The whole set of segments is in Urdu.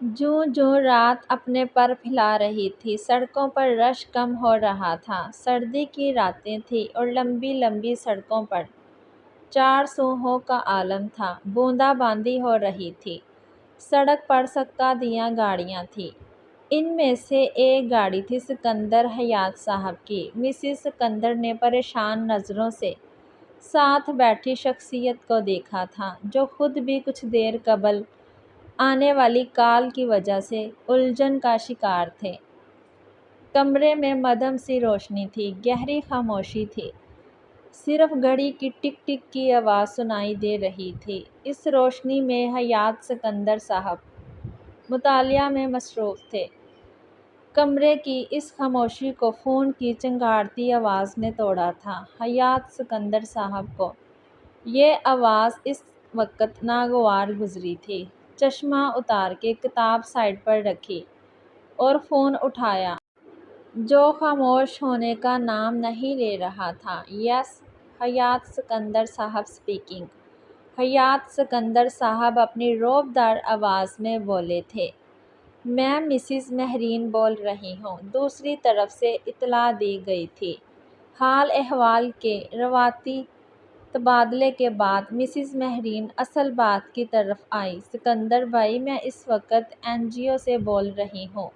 جوں جوں رات اپنے پر پھیلا رہی تھی، سڑکوں پر رش کم ہو رہا تھا۔ سردی کی راتیں تھیں اور لمبی لمبی سڑکوں پر چار سوہوں کا عالم تھا۔ بوندا باندی ہو رہی تھی۔ سڑک پر سکا دیاں گاڑیاں تھیں۔ ان میں سے ایک گاڑی تھی سکندر حیات صاحب کی۔ مسز سکندر نے پریشان نظروں سے ساتھ بیٹھی شخصیت کو دیکھا تھا، جو خود بھی کچھ دیر قبل آنے والی کال کی وجہ سے الجھن کا شکار تھے۔ کمرے میں مدھم سی روشنی تھی، گہری خاموشی تھی۔ صرف گھڑی کی ٹک ٹک کی آواز سنائی دے رہی تھی۔ اس روشنی میں حیات سکندر صاحب مطالعہ میں مصروف تھے۔ کمرے کی اس خاموشی کو فون کی چنگھاڑتی آواز نے توڑا تھا۔ حیات سکندر صاحب کو یہ آواز اس وقت ناگوار گزری تھی۔ چشمہ اتار کے کتاب سائیڈ پر رکھی اور فون اٹھایا، جو خاموش ہونے کا نام نہیں لے رہا تھا۔ یس، حیات سکندر صاحب اسپیکنگ۔ حیات سکندر صاحب اپنی رعب دار آواز میں بولے تھے۔ میں مسز مہرین بول رہی ہوں۔ دوسری طرف سے اطلاع دی گئی تھی۔ حال احوال کے روایتی تبادلے کے بعد مسز مہرین اصل بات کی طرف آئی۔ سکندر بھائی، میں اس وقت NGO سے بول رہی ہوں۔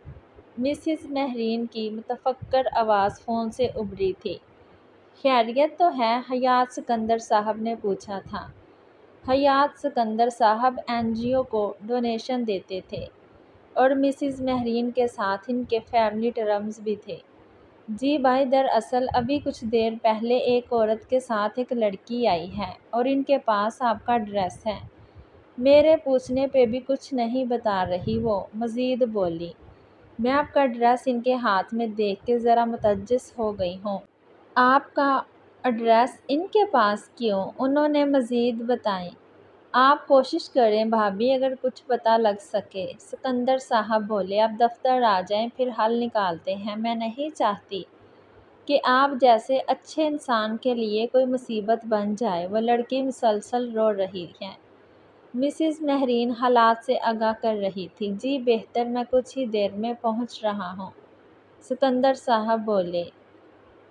مسز مہرین کی متفکر آواز فون سے ابھری تھی۔ خیریت تو ہے؟ حیات سکندر صاحب نے پوچھا تھا۔ حیات سکندر صاحب NGO کو ڈونیشن دیتے تھے اور مسز مہرین کے ساتھ ان کے فیملی ٹرمز بھی تھے۔ جی بھائی، دراصل ابھی کچھ دیر پہلے ایک عورت کے ساتھ ایک لڑکی آئی ہے اور ان کے پاس آپ کا ایڈریس ہے۔ میرے پوچھنے پہ بھی کچھ نہیں بتا رہی وہ، مزید بولی۔ میں آپ کا ایڈریس ان کے ہاتھ میں دیکھ کے ذرا متعجب ہو گئی ہوں۔ آپ کا ایڈریس ان کے پاس کیوں؟ انہوں نے مزید بتائیں۔ آپ کوشش کریں بھابھی، اگر کچھ پتہ لگ سکے۔ سکندر صاحب بولے، آپ دفتر آ جائیں، پھر حل نکالتے ہیں۔ میں نہیں چاہتی کہ آپ جیسے اچھے انسان کے لیے کوئی مصیبت بن جائے۔ وہ لڑکی مسلسل رو رہی ہے۔ مسز مہرین حالات سے آگاہ کر رہی تھی۔ جی بہتر، میں کچھ ہی دیر میں پہنچ رہا ہوں، سکندر صاحب بولے۔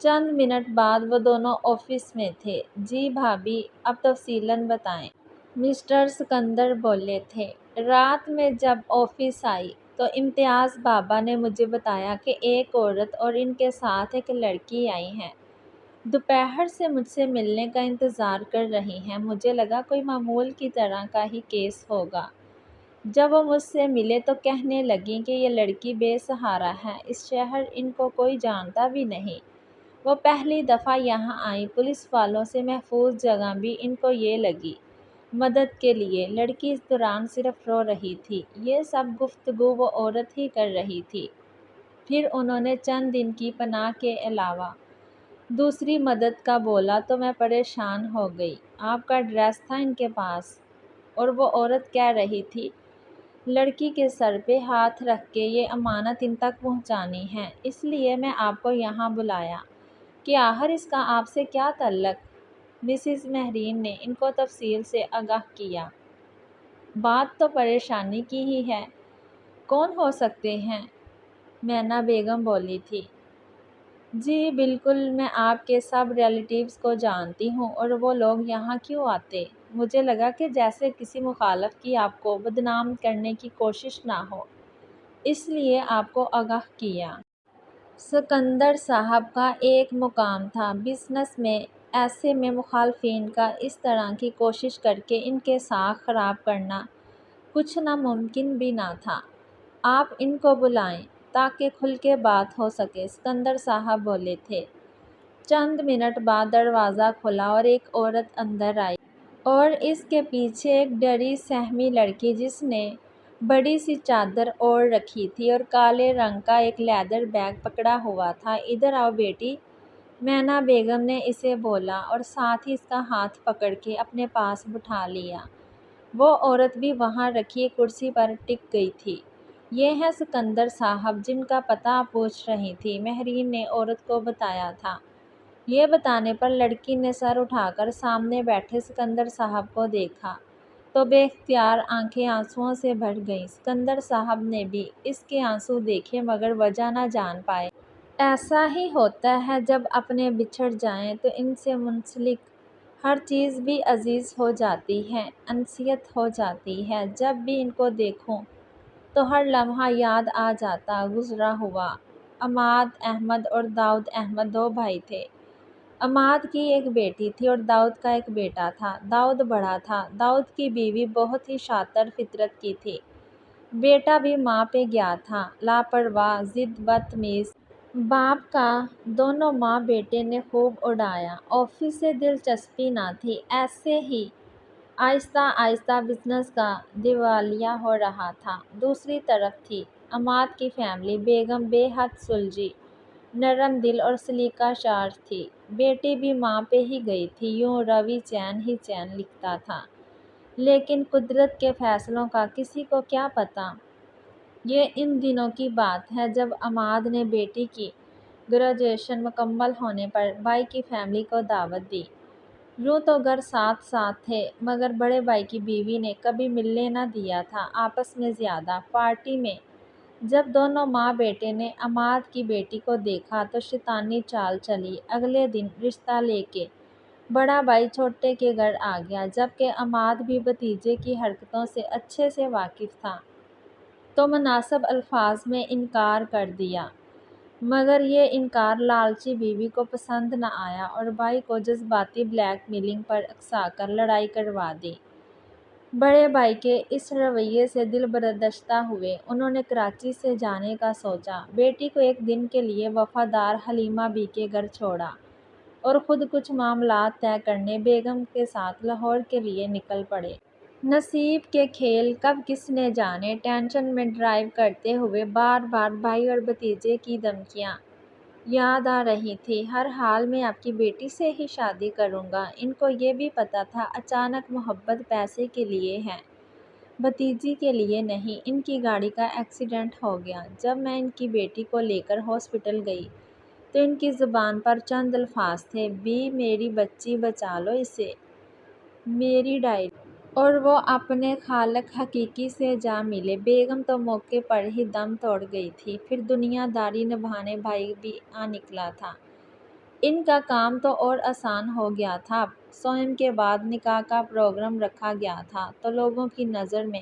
چند منٹ بعد وہ دونوں آفس میں تھے۔ جی بھابھی، اب تفصیلاً بتائیں، مسٹر سکندر بولے تھے۔ رات میں جب آفس آئی تو امتیاز بابا نے مجھے بتایا کہ ایک عورت اور ان کے ساتھ ایک لڑکی آئی ہیں۔ دوپہر سے مجھ سے ملنے کا انتظار کر رہی ہیں۔ مجھے لگا کوئی معمول کی طرح کا ہی کیس ہوگا۔ جب وہ مجھ سے ملے تو کہنے لگیں کہ یہ لڑکی بے سہارا ہے، اس شہر ان کو کوئی جانتا بھی نہیں۔ وہ پہلی دفعہ یہاں آئیں، پولیس والوں سے محفوظ جگہ بھی ان کو یہ لگی۔ مدد کے لیے لڑکی اس دوران صرف رو رہی تھی۔ یہ سب گفتگو وہ عورت ہی کر رہی تھی۔ پھر انہوں نے چند دن کی پناہ کے علاوہ دوسری مدد کا بولا تو میں پریشان ہو گئی۔ آپ کا ایڈریس تھا ان کے پاس؟ اور وہ عورت کہہ رہی تھی، لڑکی کے سر پہ ہاتھ رکھ کے یہ امانت ان تک پہنچانی ہے، اس لیے میں آپ کو یہاں بلایا کہ آخر اس کا آپ سے کیا تعلق؟ مسز مہرین نے ان کو تفصیل سے آگاہ کیا۔ بات تو پریشانی کی ہی ہے۔ کون ہو سکتے ہیں؟ مینا بیگم بولی تھی۔ جی بالکل، میں آپ کے سب ریلیٹیوز کو جانتی ہوں، اور وہ لوگ یہاں کیوں آتے؟ مجھے لگا کہ جیسے کسی مخالف کی آپ کو بدنام کرنے کی کوشش نہ ہو، اس لیے آپ کو آگاہ کیا۔ سکندر صاحب کا ایک مقام تھا بزنس میں، ایسے میں مخالفین کا اس طرح کی کوشش کر کے ان کے ساکھ خراب کرنا کچھ ناممکن بھی نہ تھا۔ آپ ان کو بلائیں تاکہ کھل کے بات ہو سکے، سکندر صاحب بولے تھے۔ چند منٹ بعد دروازہ کھلا اور ایک عورت اندر آئی، اور اس کے پیچھے ایک ڈری سہمی لڑکی جس نے بڑی سی چادر اوڑھ رکھی تھی اور کالے رنگ کا ایک لیدر بیگ پکڑا ہوا تھا۔ ادھر آؤ بیٹی، مینا بیگم نے اسے بولا اور ساتھ ہی اس کا ہاتھ پکڑ کے اپنے پاس بٹھا لیا۔ وہ عورت بھی وہاں رکھی ایک کرسی پر ٹک گئی تھی۔ یہ ہیں سکندر صاحب جن کا پتہ آپ پوچھ رہی تھی، مہرین نے عورت کو بتایا تھا۔ یہ بتانے پر لڑکی نے سر اٹھا کر سامنے بیٹھے سکندر صاحب کو دیکھا۔ تو بے اختیار آنکھیں آنسوؤں سے بھر گئیں۔ سکندر صاحب نے بھی اس کے آنسو دیکھے مگر وجہ نہ جان پائے۔ ایسا ہی ہوتا ہے جب اپنے بچھڑ جائیں تو ان سے منسلک ہر چیز بھی عزیز ہو جاتی ہے، انسیت ہو جاتی ہے۔ جب بھی ان کو دیکھوں تو ہر لمحہ یاد آ جاتا گزرا ہوا۔ عماد احمد اور داؤد احمد دو بھائی تھے۔ عماد کی ایک بیٹی تھی اور داؤد کا ایک بیٹا تھا۔ داؤد بڑا تھا۔ داؤد کی بیوی بہت ہی شاطر فطرت کی تھی۔ بیٹا بھی ماں پہ گیا تھا، لاپرواہ، ضد، بدتمیز۔ باپ کا دونوں ماں بیٹے نے خوب اڑایا۔ آفس سے دلچسپی نہ تھی۔ ایسے ہی آہستہ آہستہ بزنس کا دیوالیہ ہو رہا تھا۔ دوسری طرف تھی عماد کی فیملی۔ بیگم بے حد سلجھی، نرم دل اور سلیقہ شار تھی۔ بیٹی بھی ماں پہ ہی گئی تھی۔ یوں روی چین ہی چین لکھتا تھا، لیکن قدرت کے فیصلوں کا کسی کو کیا پتہ۔ یہ ان دنوں کی بات ہے جب عماد نے بیٹی کی گریجویشن مکمل ہونے پر بھائی کی فیملی کو دعوت دی۔ یوں تو گھر ساتھ ساتھ تھے مگر بڑے بھائی کی بیوی نے کبھی ملنے نہ دیا تھا آپس میں زیادہ۔ پارٹی میں جب دونوں ماں بیٹے نے عماد کی بیٹی کو دیکھا تو شیطانی چال چلی۔ اگلے دن رشتہ لے کے بڑا بھائی چھوٹے کے گھر آ گیا، جبکہ عماد بھی بھتیجے کی حرکتوں سے اچھے سے واقف تھا تو مناسب الفاظ میں انکار کر دیا، مگر یہ انکار لالچی بیوی کو پسند نہ آیا اور بھائی کو جذباتی بلیک میلنگ پر اکسا کر لڑائی کروا دی۔ بڑے بھائی کے اس رویے سے دل برداشتہ ہوئے۔ انہوں نے کراچی سے جانے کا سوچا، بیٹی کو ایک دن کے لیے وفادار حلیمہ بی کے گھر چھوڑا اور خود کچھ معاملات طے کرنے بیگم کے ساتھ لاہور کے لیے نکل پڑے۔ نصیب کے کھیل کب کس نے جانے۔ ٹینشن میں ڈرائیو کرتے ہوئے بار بار بھائی اور بھتیجے کی دھمکیاں یاد آ رہی تھیں۔ ہر حال میں آپ کی بیٹی سے ہی شادی کروں گا۔ ان کو یہ بھی پتہ تھا اچانک محبت پیسے کے لیے ہے، بھتیجی کے لیے نہیں۔ ان کی گاڑی کا ایکسیڈنٹ ہو گیا۔ جب میں ان کی بیٹی کو لے کر ہاسپٹل گئی تو ان کی زبان پر چند الفاظ تھے، بی میری بچی بچا لو اسے، میری ڈائری۔ اور وہ اپنے خالق حقیقی سے جا ملے۔ بیگم تو موقع پر ہی دم توڑ گئی تھی۔ پھر دنیا داری نبھانے بھائی بھی آ نکلا تھا۔ ان کا کام تو اور آسان ہو گیا تھا۔ سوم کے بعد نکاح کا پروگرام رکھا گیا تھا تو لوگوں کی نظر میں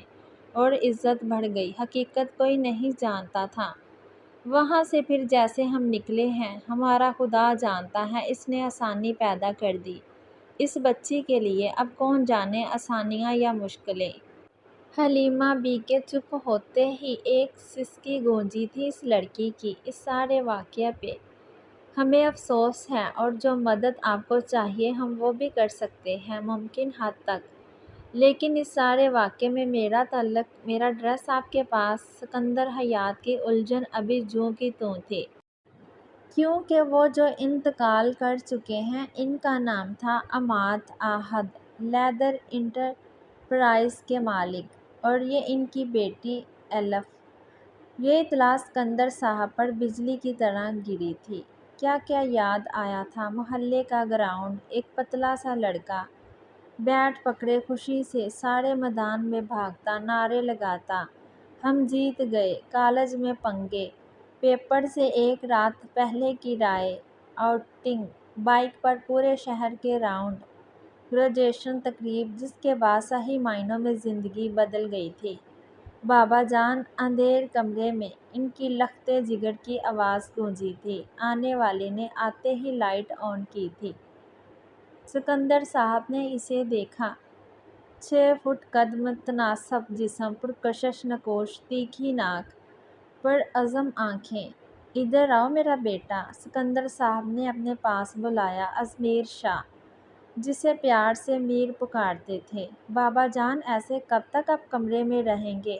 اور عزت بڑھ گئی۔ حقیقت کوئی نہیں جانتا تھا۔ وہاں سے پھر جیسے ہم نکلے ہیں، ہمارا خدا جانتا ہے اس نے آسانی پیدا کر دی اس بچی کے لیے۔ اب کون جانے آسانیاں یا مشکلیں۔ حلیمہ بی کے چپ ہوتے ہی ایک سسکی گونجی تھی اس لڑکی کی۔ اس سارے واقعے پہ ہمیں افسوس ہے اور جو مدد آپ کو چاہیے ہم وہ بھی کر سکتے ہیں ممکن حد تک، لیکن اس سارے واقعے میں میرا تعلق، میرا ایڈریس آپ کے پاس۔ سکندر حیات کی الجھن ابھی جوں کی توں تھی، کیونکہ وہ جو انتقال کر چکے ہیں ان کا نام تھا عماد احد، لیدر انٹرپرائز کے مالک، اور یہ ان کی بیٹی الف۔ یہ اطلاع سکندر صاحب پر بجلی کی طرح گری تھی۔ کیا کیا یاد آیا تھا محلے کا گراؤنڈ، ایک پتلا سا لڑکا بیٹ پکڑے خوشی سے سارے میدان میں بھاگتا، نعرے لگاتا، ہم جیت گئے، کالج میں پنگے، پیپر سے ایک رات پہلے کی رائے، آؤٹنگ، بائیک پر پورے شہر کے راؤنڈ، گریجویشن تقریب جس کے بعد صحیح معنوں میں زندگی بدل گئی تھی۔ بابا جان، اندھیر کمرے میں ان کی لختے جگر کی آواز گونجی تھی۔ آنے والے نے آتے ہی لائٹ آن کی تھی۔ سکندر صاحب نے اسے دیکھا، 6 فٹ قد، متناسب جسم، پرکشش نقوش، تیکھی ناک، پرعزم آنکھیں۔ ادھر آؤ میرا بیٹا، سکندر صاحب نے اپنے پاس بلایا۔ ازمیر شاہ، جسے پیار سے میر پکارتے تھے۔ بابا جان، ایسے کب تک آپ کمرے میں رہیں گے؟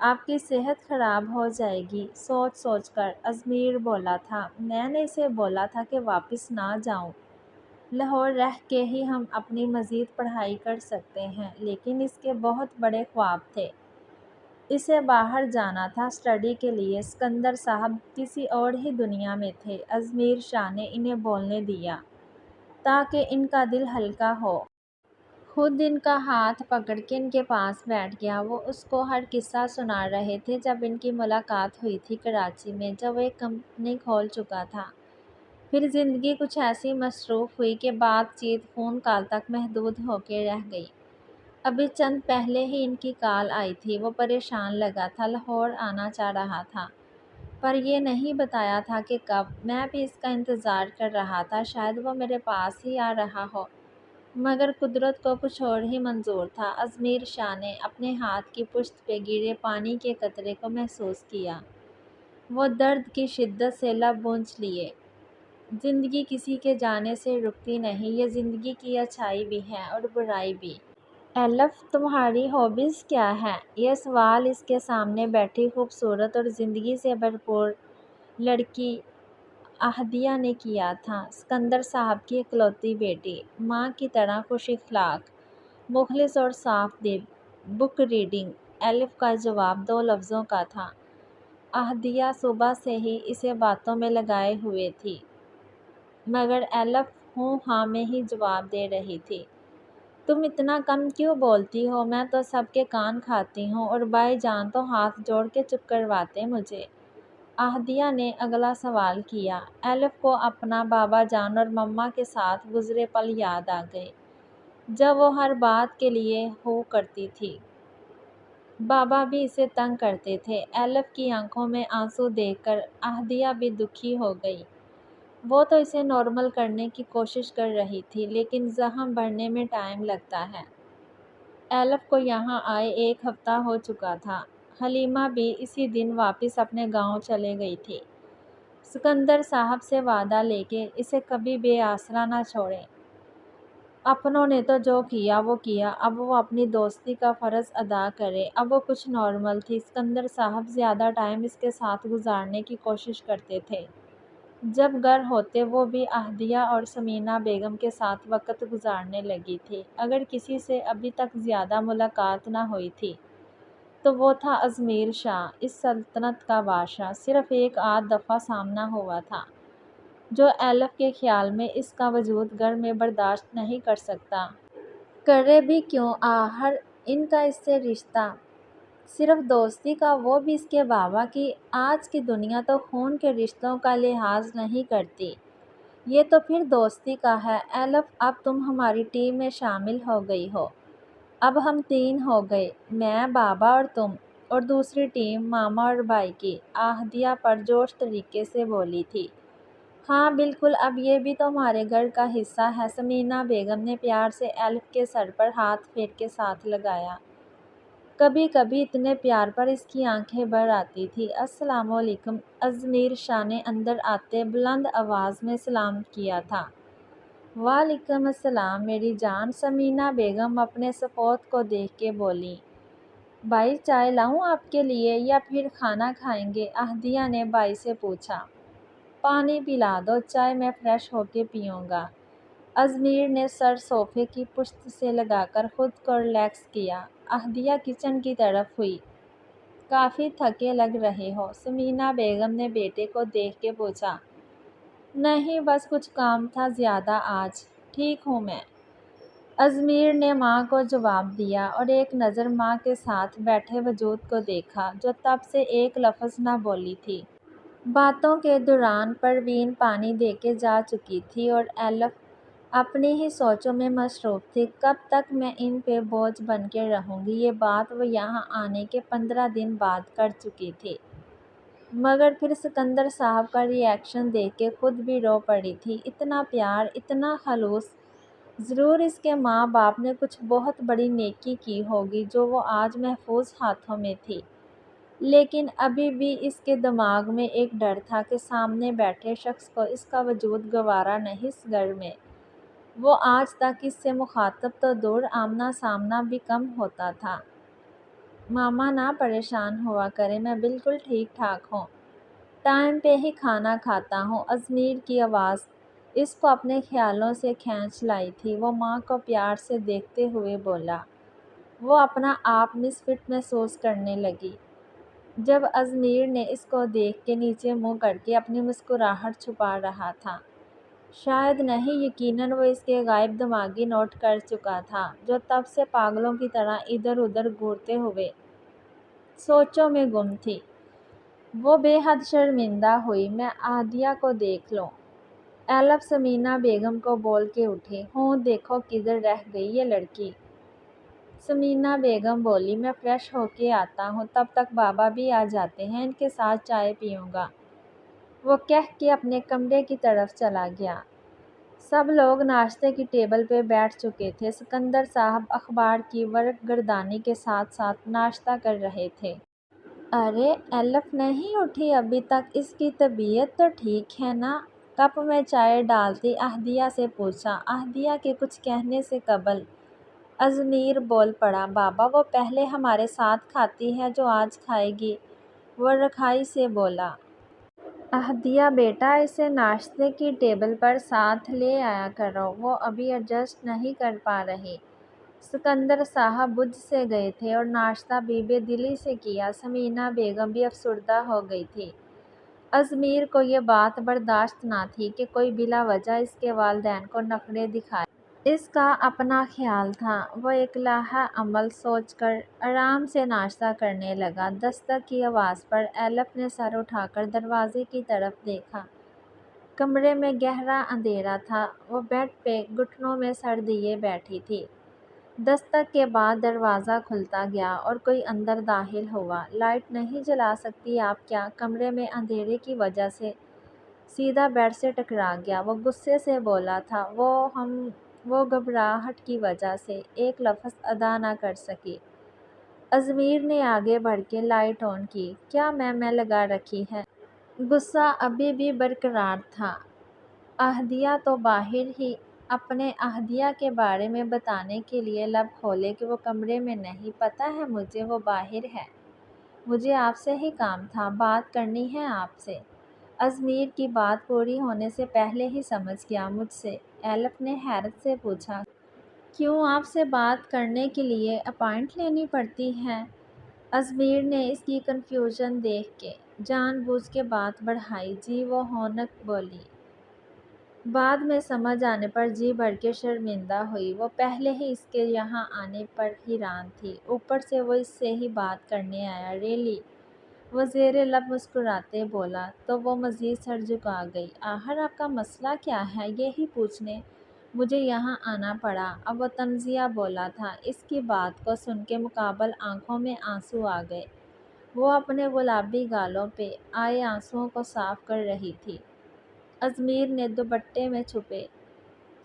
آپ کی صحت خراب ہو جائے گی۔ سوچ سوچ کر ازمیر بولا تھا، میں نے اسے بولا تھا کہ واپس نہ جاؤں، لاہور رہ کے ہی ہم اپنی مزید پڑھائی کر سکتے ہیں، لیکن اس کے بہت بڑے خواب تھے، اسے باہر جانا تھا اسٹڈی کے لیے۔ سکندر صاحب کسی اور ہی دنیا میں تھے۔ ازمیر شاہ نے انہیں بولنے دیا تاکہ ان کا دل ہلکا ہو۔ خود ان کا ہاتھ پکڑ کے ان کے پاس بیٹھ گیا۔ وہ اس کو ہر قصہ سنا رہے تھے۔ جب ان کی ملاقات ہوئی تھی کراچی میں، جب وہ ایک کمپنی کھول چکا تھا، پھر زندگی کچھ ایسی مصروف ہوئی کہ بات چیت فون کال تک محدود ہو کے رہ گئی۔ ابھی چند پہلے ہی ان کی کال آئی تھی۔ وہ پریشان لگا تھا، لاہور آنا چاہ رہا تھا، پر یہ نہیں بتایا تھا کہ کب۔ میں بھی اس کا انتظار کر رہا تھا، شاید وہ میرے پاس ہی آ رہا ہو، مگر قدرت کو کچھ اور ہی منظور تھا۔ ازمیر شاہ نے اپنے ہاتھ کی پشت پہ گرے پانی کے قطرے کو محسوس کیا۔ وہ درد کی شدت سے لب پونچھ لیے۔ زندگی کسی کے جانے سے رکتی نہیں، یہ زندگی کی اچھائی بھی ہے اور برائی بھی۔ ایلف، تمہاری ہابیز کیا ہیں؟ یہ سوال اس کے سامنے بیٹھی خوبصورت اور زندگی سے بھرپور لڑکی احدیہ نے کیا تھا۔ سکندر صاحب کی اکلوتی بیٹی، ماں کی طرح خوش اخلاق، مخلص اور صاف دل۔ Book reading. ایلف کا جواب دو لفظوں کا تھا۔ احدیہ صبح سے ہی اسے باتوں میں لگائے ہوئے تھی، مگر ایلف ہوں ہاں میں ہی جواب دے رہی تھی۔ تم اتنا کم کیوں بولتی ہو؟ میں تو سب کے کان کھاتی ہوں، اور بھائی جان تو ہاتھ جوڑ کے چپ کرواتے مجھے۔ احدیہ نے اگلا سوال کیا۔ ایلف کو اپنا بابا جان اور مما کے ساتھ گزرے پل یاد آ گئے، جب وہ ہر بات کے لیے ہو کرتی تھی۔ بابا بھی اسے تنگ کرتے تھے۔ ایلف کی آنکھوں میں آنسو دیکھ کر احدیہ بھی دکھی ہو گئی۔ وہ تو اسے نارمل کرنے کی کوشش کر رہی تھی، لیکن زخم بھرنے میں ٹائم لگتا ہے۔ ایلف کو یہاں آئے 1 ہفتہ ہو چکا تھا۔ حلیمہ بھی اسی دن واپس اپنے گاؤں چلے گئی تھی۔ سکندر صاحب سے وعدہ لے کے اسے کبھی بے آسرا نہ چھوڑیں۔ اپنوں نے تو جو کیا وہ کیا، اب وہ اپنی دوستی کا فرض ادا کرے۔ اب وہ کچھ نارمل تھی۔ سکندر صاحب زیادہ ٹائم اس کے ساتھ گزارنے کی کوشش کرتے تھے۔ جب گھر ہوتے وہ بھی احدیہ اور ثمینہ بیگم کے ساتھ وقت گزارنے لگی تھی۔ اگر کسی سے ابھی تک زیادہ ملاقات نہ ہوئی تھی تو وہ تھا ازمیر شاہ، اس سلطنت کا بادشاہ۔ صرف ایک آدھ دفعہ سامنا ہوا تھا، جو ایلف کے خیال میں اس کا وجود گھر میں برداشت نہیں کر سکتا۔ کرے بھی کیوں؟ آخر ان کا اس سے رشتہ صرف دوستی کا، وہ بھی اس کے بابا کی۔ آج کی دنیا تو خون کے رشتوں کا لحاظ نہیں کرتی، یہ تو پھر دوستی کا ہے۔ ایلف، اب تم ہماری ٹیم میں شامل ہو گئی ہو۔ اب ہم 3 ہو گئے، میں، بابا اور تم، اور دوسری ٹیم ماما اور بھائی کی۔ احدیہ پرجوش طریقے سے بولی تھی۔ ہاں بالکل، اب یہ بھی تو ہمارے گھر کا حصہ ہے۔ ثمینہ بیگم نے پیار سے ایلف کے سر پر ہاتھ پھیر کے ساتھ لگایا۔ کبھی کبھی اتنے پیار پر اس کی آنکھیں بھر آتی تھی۔ السلام علیکم۔ ازمیر شاہ نے اندر آتے بلند آواز میں سلام کیا تھا۔ وعلیکم السلام میری جان۔ ثمینہ بیگم اپنے سپوت کو دیکھ کے بولی۔ بھائی چائے لاؤں آپ کے لیے یا پھر کھانا کھائیں گے؟ احدیہ نے بھائی سے پوچھا۔ پانی پلا دو، چائے میں فریش ہو کے پیوں گا۔ ازمیر نے سر صوفے کی پشت سے لگا کر خود کو ریلیکس کیا۔ احدیہ کچن کی طرف ہوئی۔ کافی تھکے لگ رہے ہو؟ ثمینہ بیگم نے بیٹے کو دیکھ کے پوچھا۔ نہیں، بس کچھ کام تھا زیادہ آج۔ ٹھیک ہوں میں، ازمیر نے ماں کو جواب دیا اور ایک نظر ماں کے ساتھ بیٹھے وجود کو دیکھا، جو تب سے ایک لفظ نہ بولی تھی۔ باتوں کے دوران پروین پانی دے کے جا چکی تھی اور ایلف اپنی ہی سوچوں میں مصروف تھی۔ کب تک میں ان پہ بوجھ بن کے رہوں گی؟ یہ بات وہ یہاں آنے کے 15 دن بعد کر چکی تھی، مگر پھر سکندر صاحب کا ری ایکشن دیکھ کے خود بھی رو پڑی تھی۔ اتنا پیار، اتنا خلوص، ضرور اس کے ماں باپ نے کچھ بہت بڑی نیکی کی ہوگی جو وہ آج محفوظ ہاتھوں میں تھی۔ لیکن ابھی بھی اس کے دماغ میں ایک ڈر تھا کہ سامنے بیٹھے شخص کو اس کا وجود گوارا نہیں اس گھر میں۔ وہ آج تک اس سے مخاطب تو دور، آمنا سامنا بھی کم ہوتا تھا۔ ماما نہ پریشان ہوا کریں، میں بالکل ٹھیک ٹھاک ہوں، ٹائم پہ ہی کھانا کھاتا ہوں۔ ازمیر کی آواز اس کو اپنے خیالوں سے کھینچ لائی تھی۔ وہ ماں کو پیار سے دیکھتے ہوئے بولا۔ وہ اپنا آپ مس فٹ محسوس کرنے لگی جب ازمیر نے اس کو دیکھ کے نیچے منہ کر کے اپنی مسکراہٹ چھپا رہا تھا۔ شاید نہیں، یقیناً وہ اس کے غائب دماغی نوٹ کر چکا تھا، جو تب سے پاگلوں کی طرح ادھر ادھر گھورتے ہوئے سوچوں میں گم تھی۔ وہ بے حد شرمندہ ہوئی۔ میں عہدیہ کو دیکھ لوں؟ ایلف سمینا بیگم کو بول کے اٹھی۔ ہوں، دیکھو کدھر رہ گئی یہ لڑکی۔ سمینا بیگم بولی، میں فریش ہو کے آتا ہوں، تب تک بابا بھی آ جاتے ہیں، ان کے ساتھ چائے پیوں گا۔ وہ کہہ کے اپنے کمرے کی طرف چلا گیا۔ سب لوگ ناشتے کی ٹیبل پہ بیٹھ چکے تھے۔ سکندر صاحب اخبار کی ورق گردانی کے ساتھ ساتھ ناشتہ کر رہے تھے۔ ارے، ایلف نہیں اٹھی ابھی تک؟ اس کی طبیعت تو ٹھیک ہے نا؟ کپ میں چائے ڈالتی عہدیہ سے پوچھا۔ عہدیہ کے کچھ کہنے سے قبل ازمیر بول پڑا، بابا وہ پہلے ہمارے ساتھ کھاتی ہے جو آج کھائے گی۔ وہ رکھائی سے بولا۔ عہدیہ بیٹا، اسے ناشتے کی ٹیبل پر ساتھ لے آیا کرو، وہ ابھی ایڈجسٹ نہیں کر پا رہی۔ سکندر صاحب بجھ سے گئے تھے اور ناشتہ بھی بے دلی سے کیا۔ سمینا بیگم بھی افسردہ ہو گئی تھی۔ ازمیر کو یہ بات برداشت نہ تھی کہ کوئی بلا وجہ اس کے والدین کو نخرے دکھائے۔ اس کا اپنا خیال تھا۔ وہ ایک لائحہ عمل سوچ کر آرام سے ناشتہ کرنے لگا۔ دستک کی آواز پر ایلف نے سر اٹھا کر دروازے کی طرف دیکھا۔ کمرے میں گہرا اندھیرا تھا۔ وہ بیڈ پہ گھٹنوں میں سر دیے بیٹھی تھی۔ دستک کے بعد دروازہ کھلتا گیا اور کوئی اندر داخل ہوا۔ لائٹ نہیں جلا سکتی آپ کیا؟ کمرے میں اندھیرے کی وجہ سے سیدھا بیڈ سے ٹکرا گیا۔ وہ غصے سے بولا تھا۔ وہ گھبراہٹ کی وجہ سے ایک لفظ ادا نہ کر سکی۔ ازمیر نے آگے بڑھ کے لائٹ آن کی۔ کیا میں لگا رکھی ہے؟ غصہ ابھی بھی برقرار تھا۔ عہدیہ تو باہر ہی اپنے عہدیہ کے بارے میں بتانے کے لیے لب کھولے کہ وہ کمرے میں نہیں۔ پتہ ہے مجھے، وہ باہر ہے۔ مجھے آپ سے ہی کام تھا، بات کرنی ہے آپ سے۔ ازمیر کی بات پوری ہونے سے پہلے ہی سمجھ گیا، مجھ سے؟ ایلف نے حیرت سے پوچھا۔ کیوں آپ سے بات کرنے کے لیے اپائنٹ لینی پڑتی ہے؟ ازمیر نے اس کی کنفیوژن دیکھ کے جان بوجھ کے بات بڑھائی۔ جی، وہ ہونک بولی۔ بعد میں سمجھ آنے پر جی بھر کے شرمندہ ہوئی۔ وہ پہلے ہی اس کے یہاں آنے پر حیران تھی، اوپر سے وہ اس سے ہی بات کرنے آیا۔ ریلی؟ وہ زیر لب مسکراتے بولا تو وہ مزید سر جھکا گئی۔ آخر آپ کا مسئلہ کیا ہے؟ یہی پوچھنے مجھے یہاں آنا پڑا۔ اب وہ طنزیہ بولا تھا۔ اس کی بات کو سن کے مقابل آنکھوں میں آنسو آ گئے۔ وہ اپنے گلابی گالوں پہ آئے آنسوؤں کو صاف کر رہی تھی۔ ازمیر نے دوپٹے میں چھپے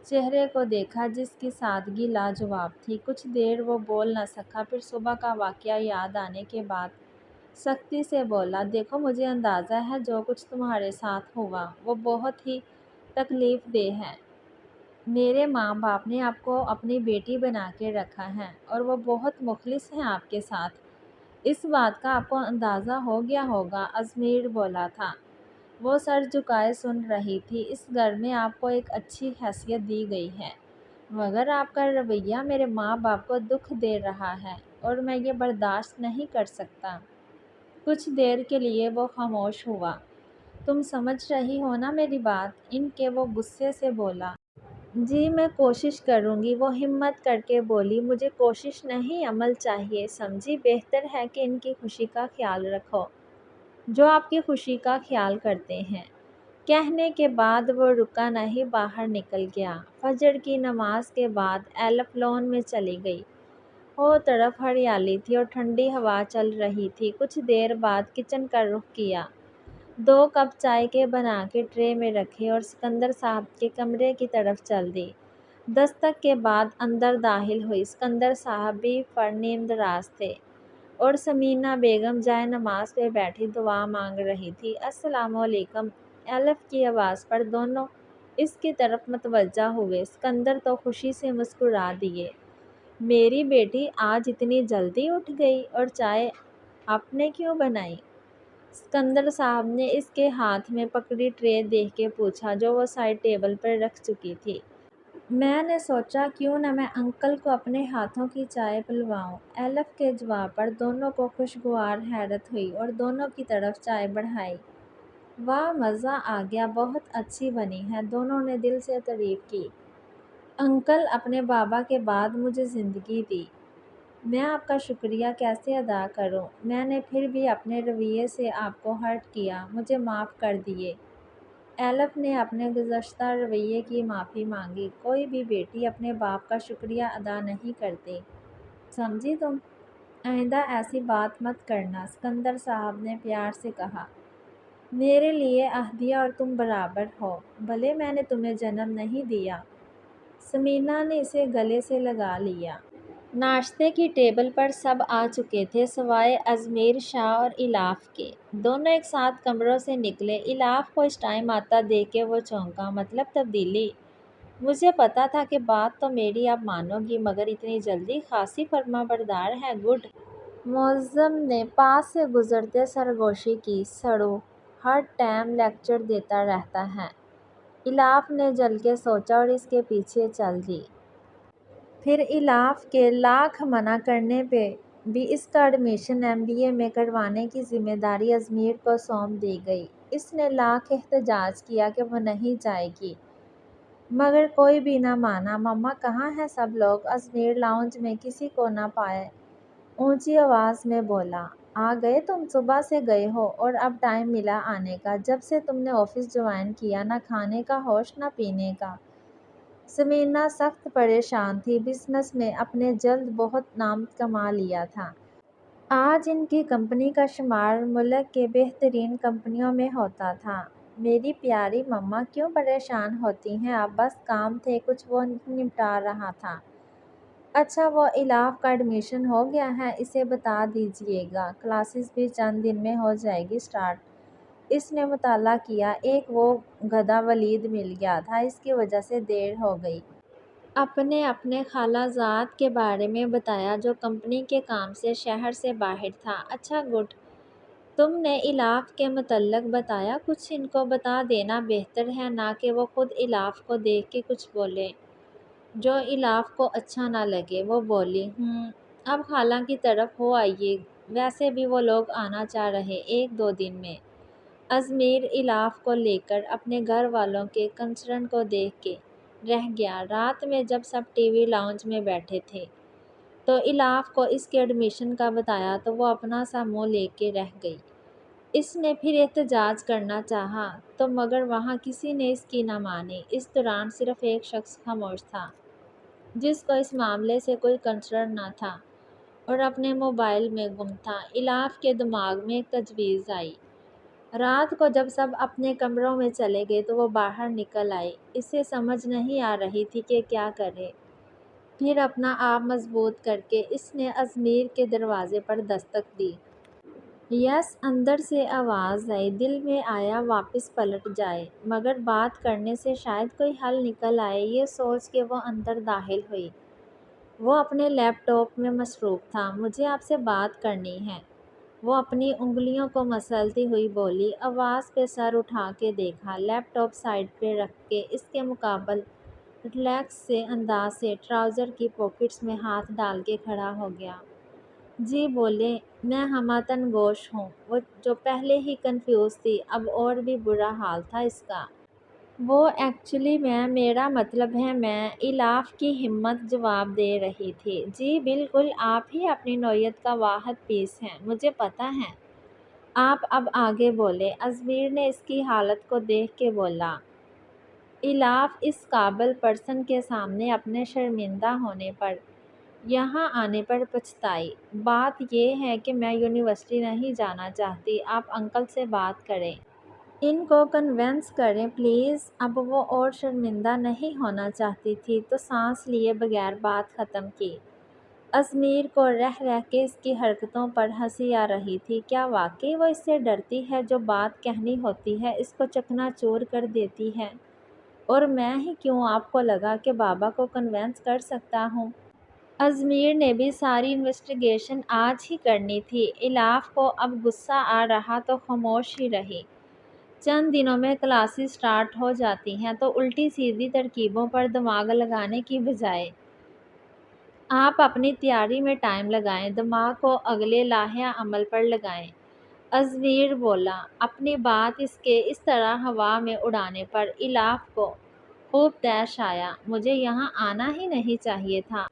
چہرے کو دیکھا جس کی سادگی لاجواب تھی۔ کچھ دیر وہ بول نہ سکا، پھر صبح کا واقعہ یاد آنے کے بعد سختی سے بولا، دیکھو مجھے اندازہ ہے جو کچھ تمہارے ساتھ ہوا وہ بہت ہی تکلیف دہ ہے۔ میرے ماں باپ نے آپ کو اپنی بیٹی بنا کے رکھا ہے اور وہ بہت مخلص ہیں آپ کے ساتھ۔ اس بات کا آپ کو اندازہ ہو گیا ہوگا، ازمیر بولا تھا۔ وہ سر جھکائے سن رہی تھی۔ اس گھر میں آپ کو ایک اچھی حیثیت دی گئی ہے، مگر آپ کا رویہ میرے ماں باپ کو دکھ دے رہا ہے اور میں یہ برداشت نہیں کر سکتا۔ کچھ دیر کے لیے وہ خاموش ہوا۔ تم سمجھ رہی ہو نا میری بات؟ ان کے وہ غصے سے بولا۔ جی، میں کوشش کروں گی، وہ ہمت کر کے بولی۔ مجھے کوشش نہیں، عمل چاہیے، سمجھی؟ بہتر ہے کہ ان کی خوشی کا خیال رکھو جو آپ کی خوشی کا خیال کرتے ہیں۔ کہنے کے بعد وہ رکا نہیں، باہر نکل گیا۔ فجر کی نماز کے بعد ایلف لون میں چلی گئی۔ ہر طرف ہریالی تھی اور ٹھنڈی ہوا چل رہی تھی۔ کچھ دیر بعد کچن کا رخ کیا، 2 کپ چائے کے بنا کے ٹرے میں رکھے اور سکندر صاحب کے کمرے کی طرف چل دی۔ دستک کے بعد اندر داخل ہوئی۔ سکندر صاحب بھی فرنیم دراز تھے اور سمینا بیگم جائے نماز پہ بیٹھی دعا مانگ رہی تھی۔ السلام علیکم، ایلف کی آواز پر دونوں اس کی طرف متوجہ ہوئے۔ سکندر تو خوشی سے مسکرا دیے۔ میری بیٹی آج اتنی جلدی اٹھ گئی، اور چائے آپ نے کیوں بنائی؟ سکندر صاحب نے اس کے ہاتھ میں پکڑی ٹرے دیکھ کے پوچھا جو وہ سائڈ ٹیبل پر رکھ چکی تھی۔ میں نے سوچا کیوں نہ میں انکل کو اپنے ہاتھوں کی چائے پلواؤں۔ ایلف کے جواب پر دونوں کو خوشگوار حیرت ہوئی اور دونوں کی طرف چائے بڑھائی۔ واہ مزہ آ گیا، بہت اچھی بنی ہے، دونوں نے دل سے تعریف کی۔ انکل اپنے بابا کے بعد مجھے زندگی دی، میں آپ کا شکریہ کیسے ادا کروں؟ میں نے پھر بھی اپنے رویے سے آپ کو ہرٹ کیا، مجھے معاف کر دیے۔ ایلف نے اپنے گزشتہ رویے کی معافی مانگی۔ کوئی بھی بیٹی اپنے باپ کا شکریہ ادا نہیں کرتی، سمجھی تم؟ آئندہ ایسی بات مت کرنا، سکندر صاحب نے پیار سے کہا۔ میرے لیے عہدیہ اور تم برابر ہو، بھلے میں نے تمہیں جنم نہیں دیا۔ سمینا نے اسے گلے سے لگا لیا۔ ناشتے کی ٹیبل پر سب آ چکے تھے سوائے ازمیر شاہ اور الاف کے۔ دونوں ایک ساتھ کمروں سے نکلے۔ الاف کو اس ٹائم آتا دیکھ کے وہ چونکا۔ مطلب تبدیلی؟ مجھے پتا تھا کہ بات تو میری اب مانو گی، مگر اتنی جلدی؟ خاصی فرما بردار ہے، گڈ۔ معظم نے پاس سے گزرتے سرگوشی کی۔ سڑو، ہر ٹائم لیکچر دیتا رہتا ہے۔ الاف نے جل کے سوچا اور اس کے پیچھے چل دی۔ پھر الاف کے لاکھ منع کرنے پہ بھی اس کا ایڈمیشن MBA میں کروانے کی ذمہ داری ازمیر کو سونپ دی گئی۔ اس نے لاکھ احتجاج کیا کہ وہ نہیں جائے گی، مگر کوئی بھی نہ مانا۔ مما کہاں ہیں سب لوگ؟ ازمیر لاؤنج میں کسی کو نہ پائے اونچی آواز میں بولا۔ آ گئے تم؟ صبح سے گئے ہو اور اب ٹائم ملا آنے کا؟ جب سے تم نے آفس جوائن کیا، نہ کھانے کا ہوش نہ پینے کا۔ سمینا سخت پریشان تھی، بزنس میں اپنے جلد بہت نام کما لیا تھا۔ آج ان کی کمپنی کا شمار ملک کے بہترین کمپنیوں میں ہوتا تھا۔ میری پیاری مما کیوں پریشان ہوتی ہیں آپ؟ بس کام تھے کچھ، وہ نمٹا رہا تھا۔ اچھا وہ الاف کا ایڈمیشن ہو گیا ہے؟ اسے بتا دیجیے گا، کلاسز بھی چند دن میں ہو جائے گی سٹارٹ۔ اس نے مطالعہ کیا۔ ایک وہ گدھا ولید مل گیا تھا، اس کی وجہ سے دیر ہو گئی۔ اپنے خالہ زاد کے بارے میں بتایا جو کمپنی کے کام سے شہر سے باہر تھا۔ اچھا گڈ۔ تم نے الاف کے متعلق بتایا کچھ؟ ان کو بتا دینا بہتر ہے، نہ کہ وہ خود الاف کو دیکھ کے کچھ بولے جو الاف کو اچھا نہ لگے۔ وہ بولی، اب خالہ کی طرف ہو آئیے، ویسے بھی وہ لوگ آنا چاہ رہے 1-2 دن میں۔ ازمیر الاف کو لے کر اپنے گھر والوں کے کنسرن کو دیکھ کے رہ گیا۔ رات میں جب سب ٹی وی لاؤنج میں بیٹھے تھے تو الاف کو اس کے ایڈمیشن کا بتایا تو وہ اپنا سا منہ لے کے رہ گئی۔ اس نے پھر احتجاج کرنا چاہا تو مگر وہاں کسی نے اس کی نہ مانی۔ اس دوران صرف ایک شخص خاموش تھا جس کو اس معاملے سے کوئی کنسرن نہ تھا اور اپنے موبائل میں گم تھا۔ الاف کے دماغ میں ایک تجویز آئی۔ رات کو جب سب اپنے کمروں میں چلے گئے تو وہ باہر نکل آئی۔ اسے سمجھ نہیں آ رہی تھی کہ کیا کرے۔ پھر اپنا آپ مضبوط کر کے اس نے ازمیر کے دروازے پر دستک دی۔ یس، اندر سے آواز آئی۔ دل میں آیا واپس پلٹ جائے، مگر بات کرنے سے شاید کوئی حل نکل آئے، یہ سوچ کے وہ اندر داخل ہوئی۔ وہ اپنے لیپ ٹاپ میں مصروف تھا۔ مجھے آپ سے بات کرنی ہے، وہ اپنی انگلیوں کو مسلتی ہوئی بولی۔ آواز پہ سر اٹھا کے دیکھا، لیپ ٹاپ سائیڈ پہ رکھ کے اس کے مقابل ریلیکس سے انداز سے ٹراؤزر کی پاکٹس میں ہاتھ ڈال کے کھڑا ہو گیا۔ جی بولے، میں ہمتاً گوش ہوں۔ وہ جو پہلے ہی کنفیوز تھی، اب اور بھی برا حال تھا اس کا۔ وہ ایکچولی میرا مطلب ہے میں الاف کی ہمت جواب دے رہی تھی۔ جی بالکل، آپ ہی اپنی نوعیت کا واحد پیس ہیں، مجھے پتہ ہے۔ آپ اب آگے بولے، ازمیر نے اس کی حالت کو دیکھ کے بولا۔ الاف اس قابل پرسن کے سامنے اپنے شرمندہ ہونے پر، یہاں آنے پر پچھتائی۔ بات یہ ہے کہ میں یونیورسٹی نہیں جانا چاہتی، آپ انکل سے بات کریں، ان کو کنونس کریں پلیز۔ اب وہ اور شرمندہ نہیں ہونا چاہتی تھی تو سانس لیے بغیر بات ختم کی۔ ازمیر کو رہ رہ کے اس کی حرکتوں پر ہنسی آ رہی تھی۔ کیا واقعی وہ اس سے ڈرتی ہے؟ جو بات کہنی ہوتی ہے اس کو چکنا چور کر دیتی ہے، اور میں ہی کیوں آپ کو لگا کہ بابا کو کنونس کر سکتا ہوں؟ ازمیر نے بھی ساری انویسٹیگیشن آج ہی کرنی تھی۔ الاف کو اب غصہ آ رہا تو خاموش ہی رہی۔ چند دنوں میں کلاسز سٹارٹ ہو جاتی ہیں تو الٹی سیدھی ترکیبوں پر دماغ لگانے کی بجائے آپ اپنی تیاری میں ٹائم لگائیں، دماغ کو اگلے لائحہ عمل پر لگائیں۔ ازمیر بولا۔ اپنی بات اس کے اس طرح ہوا میں اڑانے پر الاف کو خوب طیش آیا۔ مجھے یہاں آنا ہی نہیں چاہیے تھا۔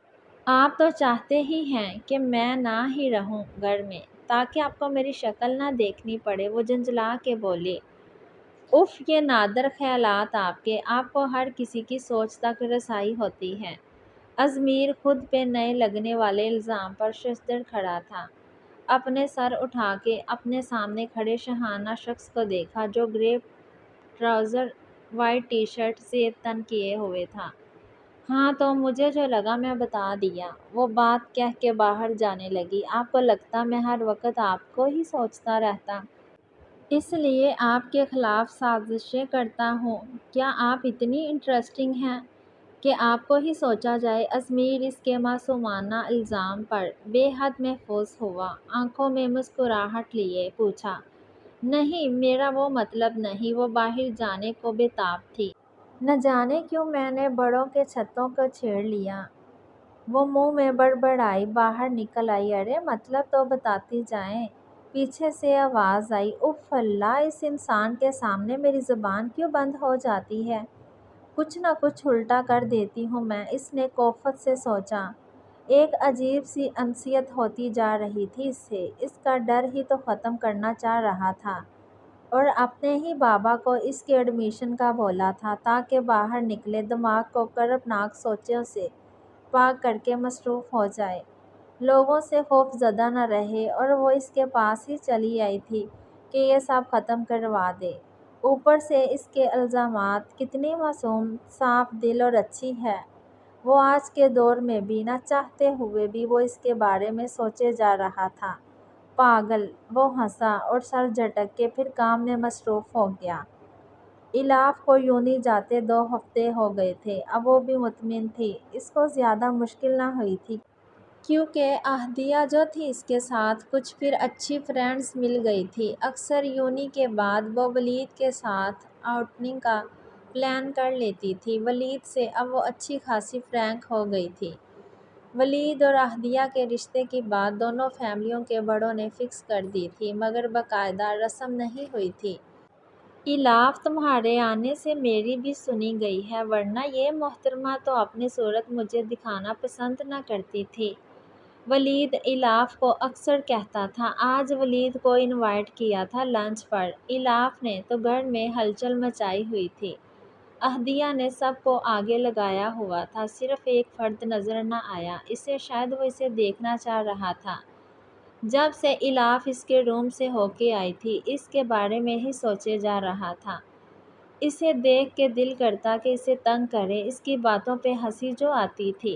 آپ تو چاہتے ہی ہیں کہ میں نہ ہی رہوں گھر میں، تاکہ آپ کو میری شکل نہ دیکھنی پڑے، وہ جھنجھلا کے بولی۔ اف، یہ نادر خیالات آپ کے، آپ کو ہر کسی کی سوچ تک رسائی ہوتی ہے۔ ازمیر خود پہ نئے لگنے والے الزام پر ششدر کھڑا تھا۔ اپنے سر اٹھا کے اپنے سامنے کھڑے شاہانہ شخص کو دیکھا جو گرے ٹراؤزر وائٹ ٹی شرٹ زیب تن کیے ہوئے تھا۔ ہاں تو مجھے جو لگا میں بتا دیا، وہ بات کہہ کے باہر جانے لگی۔ آپ کو لگتا میں ہر وقت آپ کو ہی سوچتا رہتا، اس لیے آپ کے خلاف سازشیں کرتا ہوں؟ کیا آپ اتنی انٹرسٹنگ ہیں کہ آپ کو ہی سوچا جائے؟ ازمیر اس کے معصومانہ الزام پر بے حد محظوظ ہوا۔ آنکھوں میں مسکراہٹ لیے پوچھا، نہیں، میرا وہ مطلب نہیں۔ وہ باہر جانے کو بے تاب تھی۔ نہ جانے کیوں میں نے بڑوں کے چھتوں کو چھیڑ لیا۔ وہ منہ میں بڑبڑائی باہر نکل آئی۔ ارے مطلب تو بتاتی جائیں۔ پیچھے سے آواز آئی۔ اف اللہ، اس انسان کے سامنے میری زبان کیوں بند ہو جاتی ہے؟ کچھ نہ کچھ الٹا کر دیتی ہوں میں، اس نے کوفت سے سوچا۔ ایک عجیب سی انسیت ہوتی جا رہی تھی اس سے، اس کا ڈر ہی تو ختم کرنا چاہ رہا تھا، اور اپنے ہی بابا کو اس کے ایڈمیشن کا بولا تھا تاکہ باہر نکلے دماغ کو کربناک سوچوں سے پاک کر کے مصروف ہو جائے، لوگوں سے خوف زدہ نہ رہے، اور وہ اس کے پاس ہی چلی آئی تھی کہ یہ سب ختم کروا دے۔ اوپر سے اس کے الزامات، کتنی معصوم، صاف دل اور اچھی ہے وہ، آج کے دور میں بھی نہ چاہتے ہوئے بھی وہ اس کے بارے میں سوچے جا رہا تھا۔ پاگل، وہ ہنسا اور سر جھٹک کے پھر کام میں مصروف ہو گیا۔ الاف کو یونی جاتے 2 ہفتے ہو گئے تھے، اب وہ بھی مطمئن تھی، اس کو زیادہ مشکل نہ ہوئی تھی کیونکہ احدیہ جو تھی اس کے ساتھ کچھ پھر اچھی فرینڈز مل گئی تھی۔ اکثر یونی کے بعد وہ ولید کے ساتھ آؤٹنگ کا پلان کر لیتی تھی۔ ولید سے اب وہ اچھی خاصی فرینک ہو گئی تھی۔ ولید اور احدیہ کے رشتے کی بات دونوں فیملیوں کے بڑوں نے فکس کر دی تھی، مگر باقاعدہ رسم نہیں ہوئی تھی۔ الاف، تمہارے آنے سے میری بھی سنی گئی ہے، ورنہ یہ محترمہ تو اپنی صورت مجھے دکھانا پسند نہ کرتی تھی، ولید الاف کو اکثر کہتا تھا۔ آج ولید کو انوائٹ کیا تھا لنچ پر، الاف نے تو گھر میں ہلچل مچائی ہوئی تھی۔ احدیہ نے سب کو آگے لگایا ہوا تھا، صرف ایک فرد نظر نہ آیا، شاید وہ اسے دیکھنا چاہ رہا تھا۔ جب سے الاف اس کے روم سے ہو کے آئی تھی، اس کے بارے میں ہی سوچے جا رہا تھا۔ اسے دیکھ کے دل کرتا کہ اسے تنگ کرے، اس کی باتوں پہ ہنسی جو آتی تھی،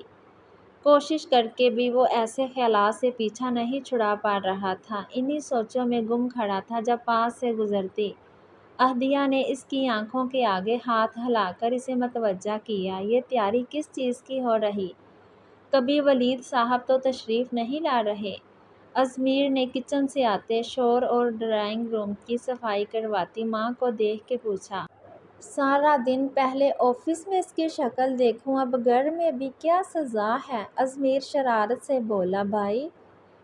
کوشش کر کے بھی وہ ایسے خیالات سے پیچھا نہیں چھڑا پا رہا تھا۔ انہی سوچوں میں گم کھڑا تھا جب پاس سے گزرتی احدیہ نے اس کی آنکھوں کے آگے ہاتھ ہلا کر اسے متوجہ کیا۔ یہ تیاری کس چیز کی ہو رہی؟ کبھی ولید صاحب تو تشریف نہیں لا رہے؟ ازمیر نے کچن سے آتے شور اور ڈرائنگ روم کی صفائی کرواتی ماں کو دیکھ کے پوچھا۔ سارا دن پہلے آفس میں اس کی شکل دیکھوں، اب گھر میں بھی، کیا سزا ہے؟ ازمیر شرارت سے بولا۔ بھائی،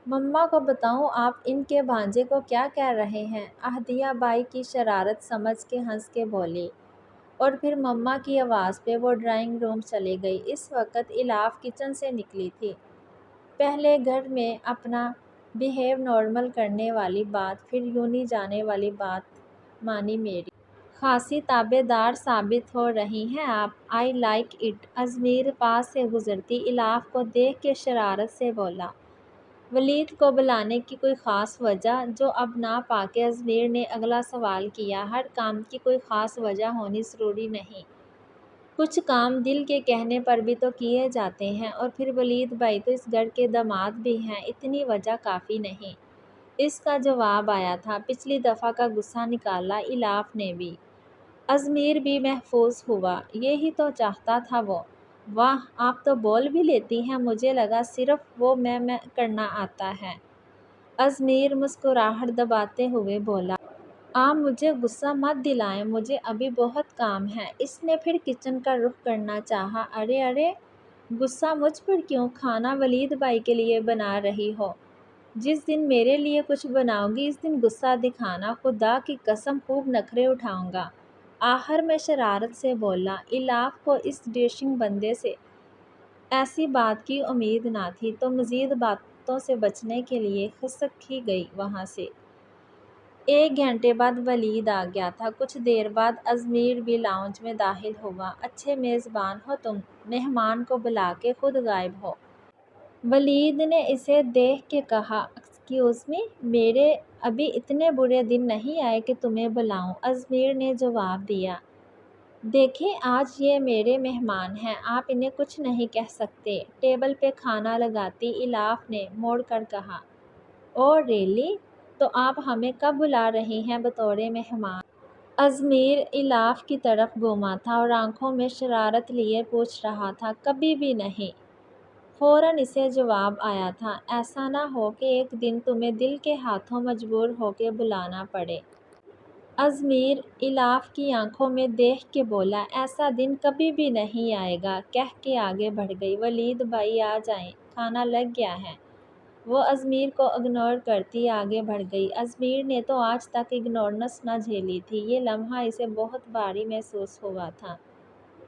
مما کو بتاؤں آپ ان کے بھانجے کو کیا کہہ رہے ہیں؟ احدیہ بائی کی شرارت سمجھ کے ہنس کے بولی، اور پھر مما کی آواز پہ وہ ڈرائنگ روم چلی گئی۔ اس وقت الاف کچن سے نکلی تھی۔ پہلے گھر میں اپنا بیہیو نارمل کرنے والی بات، پھر یونی جانے والی بات مانی میری خاصی تابع دار ثابت ہو رہی ہیں آپ، آئی لائک اٹ۔ ازمیر پاس سے گزرتی الاف کو دیکھ کے شرارت سے بولا۔ ولید کو بلانے کی کوئی خاص وجہ؟ جو اب نہ پا کے ازمیر نے اگلا سوال کیا۔ ہر کام کی کوئی خاص وجہ ہونی ضروری نہیں، کچھ کام دل کے کہنے پر بھی تو کیے جاتے ہیں، اور پھر ولید بھائی تو اس گھر کے داماد بھی ہیں، اتنی وجہ کافی نہیں، اس کا جواب آیا تھا۔ پچھلی دفعہ کا غصہ نکالا الاف نے بھی۔ ازمیر بھی محظوظ ہوا، یہی تو چاہتا تھا وہ۔ واہ، آپ تو بول بھی لیتی ہیں، مجھے لگا صرف وہ میں کرنا آتا ہے۔ ازمیر مسکراہٹ دباتے ہوئے بولا۔ آپ مجھے غصہ مت دلائیں، مجھے ابھی بہت کام ہے۔ اس نے پھر کچن کا رخ کرنا چاہا۔ ارے غصہ مجھ پر کیوں؟ کھانا ولید بھائی کے لیے بنا رہی ہو؟ جس دن میرے لیے کچھ بناؤ گی اس دن غصہ دکھانا، خدا کی قسم خوب نخرے اٹھاؤں گا۔ آخر میں شرارت سے بولا۔ الاف کو اس ڈیشنگ بندے سے ایسی بات کی امید نہ تھی تو مزید باتوں سے بچنے کے لیے کھسک ہی گئی وہاں سے۔ 1 گھنٹے بعد ولید آ گیا تھا۔ کچھ دیر بعد ازمیر بھی لاؤنج میں داخل ہوا۔ اچھے میزبان ہو تم، مہمان کو بلا کے خود غائب ہو۔ ولید نے اسے دیکھ کے کہا، ایکسکیوز می، میرے ابھی اتنے برے دن نہیں آئے کہ تمہیں بلاؤں۔ ازمیر نے جواب دیا، دیکھیں آج یہ میرے مہمان ہیں، آپ انہیں کچھ نہیں کہہ سکتے۔ ٹیبل پہ کھانا لگاتی الاف نے موڑ کر کہا، اوہ ریئلی؟ تو آپ ہمیں کب بلا رہی ہیں بطور مہمان؟ ازمیر الاف کی طرف گھوما تھا اور آنکھوں میں شرارت لیے پوچھ رہا تھا، کبھی بھی نہیں۔ فوراً اسے جواب آیا تھا، ایسا نہ ہو کہ ایک دن تمہیں دل کے ہاتھوں مجبور ہو کے بلانا پڑے۔ ازمیر الاف کی آنکھوں میں دیکھ کے بولا، ایسا دن کبھی بھی نہیں آئے گا، کہہ کے آگے بڑھ گئی۔ ولید بھائی آ جائیں، کھانا لگ گیا ہے۔ وہ ازمیر کو اگنور کرتی آگے بڑھ گئی۔ ازمیر نے تو آج تک اگنورنس نہ جھیلی تھی، یہ لمحہ اسے بہت بھاری محسوس ہوا تھا۔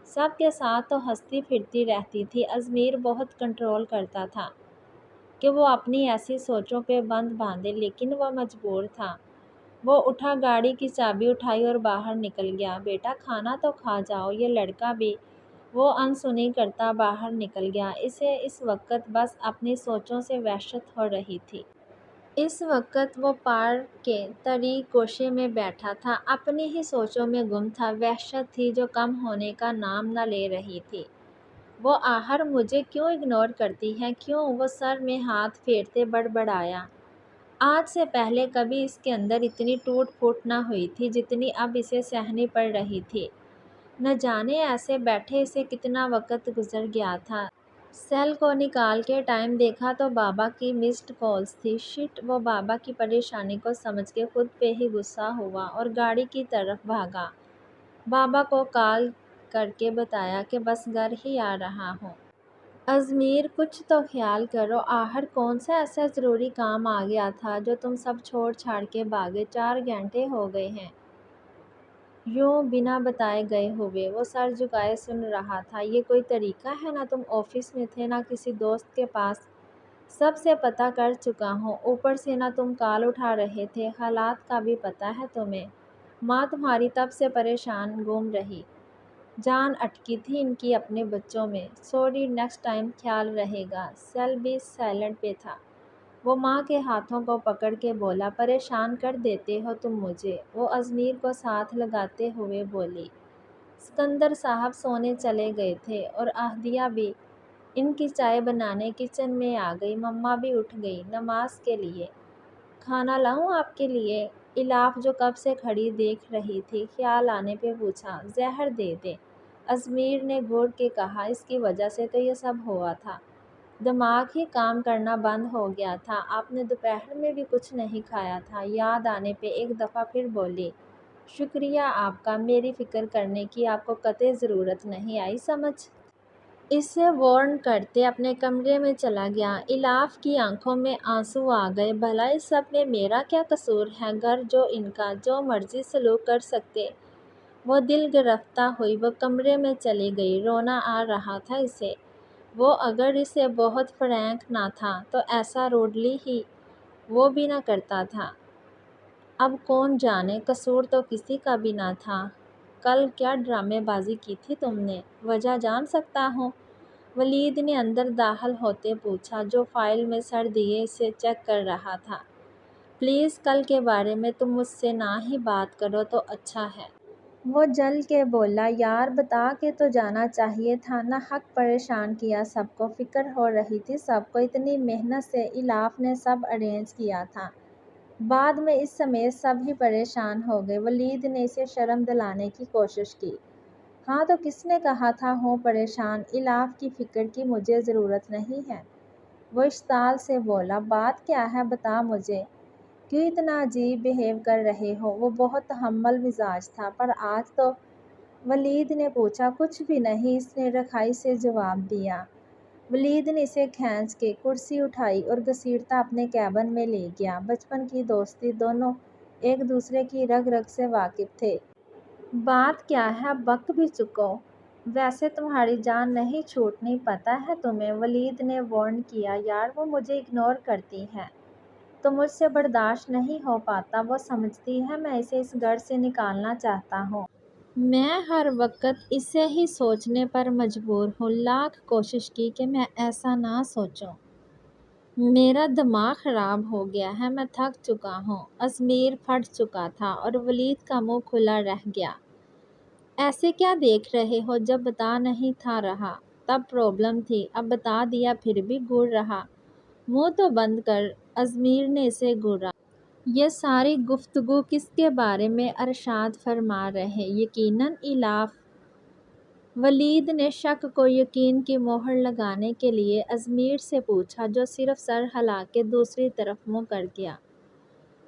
سب کے ساتھ تو ہنستی پھرتی رہتی تھی، ازمیر بہت کنٹرول کرتا تھا کہ وہ اپنی ایسی سوچوں پہ بند باندھے، لیکن وہ مجبور تھا۔ وہ اٹھا، گاڑی کی چابی اٹھائی اور باہر نکل گیا۔ بیٹا کھانا تو کھا جاؤ، یہ لڑکا بھی۔ وہ انسنی کرتا باہر نکل گیا۔ اسے اس وقت بس اپنی سوچوں سے وحشت ہو رہی تھی۔ اس وقت وہ پارک کے طریق گوشے میں بیٹھا تھا، اپنی ہی سوچوں میں گم تھا۔ وحشت تھی جو کم ہونے کا نام نہ لے رہی تھی۔ وہ آخر مجھے کیوں اگنور کرتی ہے، کیوں؟ وہ سر میں ہاتھ پھیرتے بڑبڑایا۔ آج سے پہلے کبھی اس کے اندر اتنی ٹوٹ پھوٹ نہ ہوئی تھی جتنی اب اسے سہنی پڑ رہی تھی۔ نہ جانے ایسے بیٹھے اسے کتنا وقت گزر گیا تھا۔ سیل کو نکال کے ٹائم دیکھا تو بابا کی مسڈ کالز تھی۔ شٹ! وہ بابا کی پریشانی کو سمجھ کے خود پہ ہی غصہ ہوا اور گاڑی کی طرف بھاگا۔ بابا کو کال کر کے بتایا کہ بس گھر ہی آ رہا ہوں۔ ازمیر کچھ تو خیال کرو، آخر کون سا ایسا ضروری کام آ گیا تھا جو تم سب چھوڑ چھاڑ کے بھاگے؟ 4 گھنٹے ہو گئے ہیں یوں بنا بتائے گئے ہوئے۔ وہ سر جھکائے سن رہا تھا۔ یہ کوئی طریقہ ہے؟ نہ تم آفس میں تھے نہ کسی دوست کے پاس، سب سے پتہ کر چکا ہوں، اوپر سے نہ تم کال اٹھا رہے تھے۔ حالات کا بھی پتہ ہے تمہیں، ماں تمہاری تب سے پریشان گھوم رہی، جان اٹکی تھی ان کی اپنے بچوں میں۔ سوری، نیکسٹ ٹائم خیال رہے گا۔ سیل بھی سائلنٹ پہ تھا۔ وہ ماں کے ہاتھوں کو پکڑ کے بولا، پریشان کر دیتے ہو تم مجھے۔ وہ ازمیر کو ساتھ لگاتے ہوئے بولی، سکندر صاحب سونے چلے گئے تھے اور اہدیہ بھی ان کی چائے بنانے کچن میں آ گئی۔ مما بھی اٹھ گئی نماز کے لیے۔ کھانا لاؤں آپ کے لیے؟ الاف جو کب سے کھڑی دیکھ رہی تھی، خیال آنے پہ پوچھا، زہر دے دیں؟ ازمیر نے گھور کے کہا، اس کی وجہ سے تو یہ سب ہوا تھا، دماغ ہی کام کرنا بند ہو گیا تھا۔ آپ نے دوپہر میں بھی کچھ نہیں کھایا تھا؟ یاد آنے پہ ایک دفعہ پھر بولی، شکریہ آپ کا، میری فکر کرنے کی آپ کو قطعی ضرورت نہیں آئی سمجھ۔ اسے وارن کرتے اپنے کمرے میں چلا گیا۔ الاف کی آنکھوں میں آنسو آ گئے، بھلا اس سب میں میرا کیا قصور ہے؟ گھر جو ان کا، جو مرضی سلوک کر سکتے۔ وہ دل گرفتہ ہوئی، وہ کمرے میں چلی گئی۔ رونا آ رہا تھا اسے۔ وہ اگر اسے بہت فرینک نہ تھا تو ایسا روڈلی ہی وہ بھی نہ کرتا تھا۔ اب کون جانے، قصور تو کسی کا بھی نہ تھا۔ کل کیا ڈرامے بازی کی تھی تم نے؟ وجہ جان سکتا ہوں؟ ولید نے اندر داخل ہوتے پوچھا، جو فائل میں سر دیے اسے چیک کر رہا تھا۔ پلیز کل کے بارے میں تم مجھ سے نہ ہی بات کرو تو اچھا ہے۔ وہ جل کے بولا، یار بتا کے تو جانا چاہیے تھا، نہ حق پریشان کیا سب کو۔ فکر ہو رہی تھی سب کو، اتنی محنت سے الاف نے سب ارینج کیا تھا، بعد میں اس سمیت سب ہی پریشان ہو گئے۔ ولید نے اسے شرم دلانے کی کوشش کی، ہاں تو کس نے کہا تھا ہوں پریشان؟ الاف کی فکر کی مجھے ضرورت نہیں ہے، وہ اشتعال سے بولا، بات کیا ہے بتا مجھے، کیوں اتنا عجیب بیہیو کر رہے ہو؟ وہ بہت حمل مزاج تھا، پر آج تو۔ ولید نے پوچھا، کچھ بھی نہیں، اس نے رکھائی سے جواب دیا۔ ولید نے اسے کھینچ کے کرسی اٹھائی اور گھسیٹتا اپنے کیبن میں لے گیا۔ بچپن کی دوستی، دونوں ایک دوسرے کی رگ رگ سے واقف تھے۔ بات کیا ہے، اب بک بھی چکو، ویسے تمہاری جان نہیں چھوٹنی، پتہ ہے تمہیں، ولید نے وارن کیا۔ یار وہ مجھے اگنور کرتی ہے تو مجھ سے برداشت نہیں ہو پاتا، وہ سمجھتی ہے میں اسے اس گھر سے نکالنا چاہتا ہوں۔ میں ہر وقت اسے ہی سوچنے پر مجبور ہوں، لاکھ کوشش کی کہ میں ایسا نہ سوچوں۔ میرا دماغ خراب ہو گیا ہے، میں تھک چکا ہوں۔ ازمیر پھٹ چکا تھا اور ولید کا منہ کھلا رہ گیا۔ ایسے کیا دیکھ رہے ہو، جب بتا نہیں تھا رہا تب پرابلم تھی، اب بتا دیا پھر بھی گھور رہا، منہ تو بند کر، ازمیر نے اسے گھورا۔ یہ ساری گفتگو کس کے بارے میں ارشاد فرما رہے؟ یقیناً الاف۔ ولید نے شک کو یقین کی مہر لگانے کے لیے ازمیر سے پوچھا، جو صرف سر ہلا کے دوسری طرف منہ کر گیا۔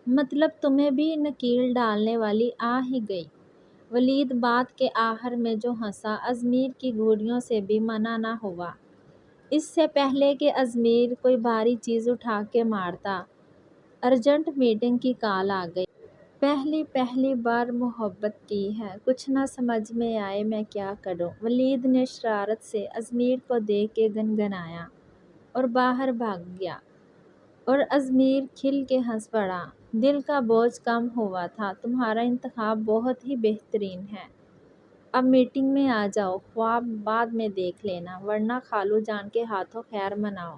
مطلب تمہیں بھی نکیل ڈالنے والی آ ہی گئی؟ ولید بات کے آخر میں جو ہنسا، ازمیر کی گھوڑیوں سے بھی منع نہ ہوا۔ اس سے پہلے کہ ازمیر کوئی بھاری چیز اٹھا کے مارتا، ارجنٹ میٹنگ کی کال آ گئی۔ پہلی بار محبت کی ہے، کچھ نہ سمجھ میں آئے میں کیا کروں، ولید نے شرارت سے ازمیر کو دیکھ کے گنگنایا اور باہر بھاگ گیا، اور ازمیر کھل کے ہنس پڑا۔ دل کا بوجھ کم ہوا تھا، تمہارا انتخاب بہت ہی بہترین ہے، اب میٹنگ میں آ جاؤ، خواب بعد میں دیکھ لینا ورنہ خالو جان کے ہاتھوں خیر مناؤ۔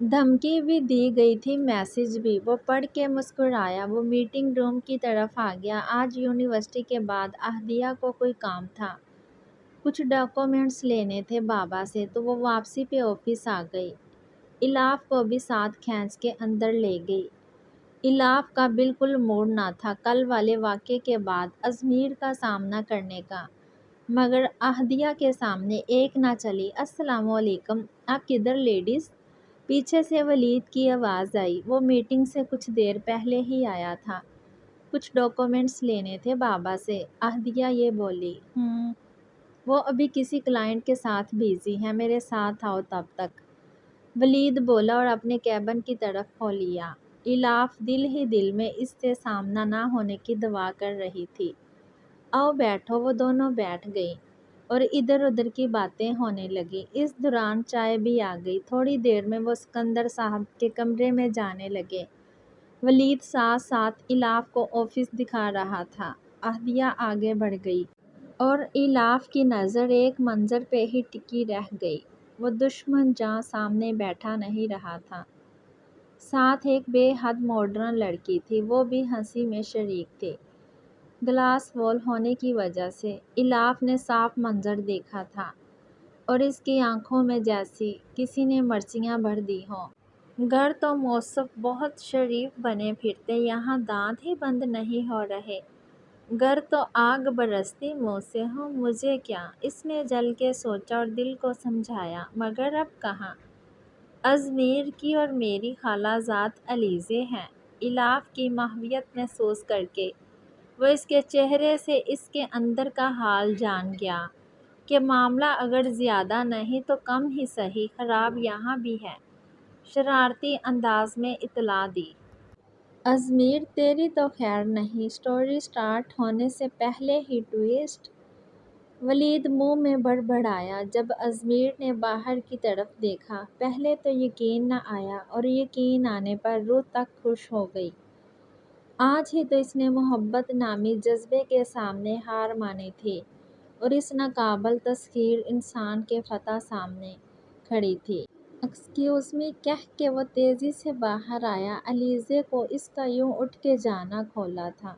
دھمکی بھی دی گئی تھی، میسج بھی۔ وہ پڑھ کے مسکرایا، وہ میٹنگ روم کی طرف آ گیا۔ آج یونیورسٹی کے بعد احدیہ کو کوئی کام تھا، کچھ ڈاکومنٹس لینے تھے بابا سے، تو وہ واپسی پہ آفس آ گئی۔ الاف کو بھی ساتھ کھینچ کے اندر لے گئی۔ الاف کا بالکل موڈ نہ تھا کل والے واقعے کے بعد ازمیر کا سامنا کرنے کا، مگر احدیہ کے سامنے ایک نہ چلی۔ السلام علیکم، آپ کدھر لیڈیز؟ پیچھے سے ولید کی آواز آئی، وہ میٹنگ سے کچھ دیر پہلے ہی آیا تھا، کچھ ڈاکومنٹس لینے تھے بابا سے۔ احدیہ یہ بولی، وہ ابھی کسی کلائنٹ کے ساتھ بیزی ہیں، میرے ساتھ آؤ تب تک، ولید بولا اور اپنے کیبن کی طرف ہو لیا۔ الاف دل ہی دل میں اس سے سامنا نہ ہونے کی دعا کر رہی تھی۔ آؤ بیٹھو، وہ دونوں بیٹھ گئی اور ادھر ادھر کی باتیں ہونے لگی۔ اس دوران چائے بھی آ گئی۔ تھوڑی دیر میں وہ سکندر صاحب کے کمرے میں جانے لگے۔ ولید ساتھ ساتھ الاف کو آفس دکھا رہا تھا۔ احدیہ آگے بڑھ گئی اور الاف کی نظر ایک منظر پہ ہی ٹکی رہ گئی، وہ دشمن جاں سامنے بیٹھا نہیں رہا تھا، ساتھ ایک بے حد ماڈرن لڑکی تھی، وہ بھی ہنسی میں شریک تھی۔ گلاس وال ہونے کی وجہ سے الاف نے صاف منظر دیکھا تھا اور اس کی آنکھوں میں جیسی کسی نے مرچیاں بھر دی ہوں۔ گھر تو موصف بہت شریف بنے پھرتے، یہاں دانت ہی بند نہیں ہو رہے، گھر تو آگ برستی منہ سے ہوں، مجھے کیا؟ اس نے جل کے سوچا اور دل کو سمجھایا، مگر اب کہاں؟ ازمیر کی اور میری خالہ زاد علیزے ہیں۔ الاف کی محویت محسوس کر کے وہ اس کے چہرے سے اس کے اندر کا حال جان گیا کہ معاملہ اگر زیادہ نہیں تو کم ہی صحیح خراب یہاں بھی ہے۔ شرارتی انداز میں اطلاع دی، ازمیر تیری تو خیر نہیں، سٹوری سٹارٹ ہونے سے پہلے ہی ٹویسٹ۔ ولید منہ میں بڑبڑایا جب ازمیر نے باہر کی طرف دیکھا، پہلے تو یقین نہ آیا اور یقین آنے پر روح تک خوش ہو گئی۔ آج ہی تو اس نے محبت نامی جذبے کے سامنے ہار مانی تھی اور اس ناقابل تسخیر انسان کے فتح سامنے کھڑی تھی۔ ایکسکیوز می کہہ کے وہ تیزی سے باہر آیا، علیزے کو اس کا یوں اٹھ کے جانا کھولا تھا۔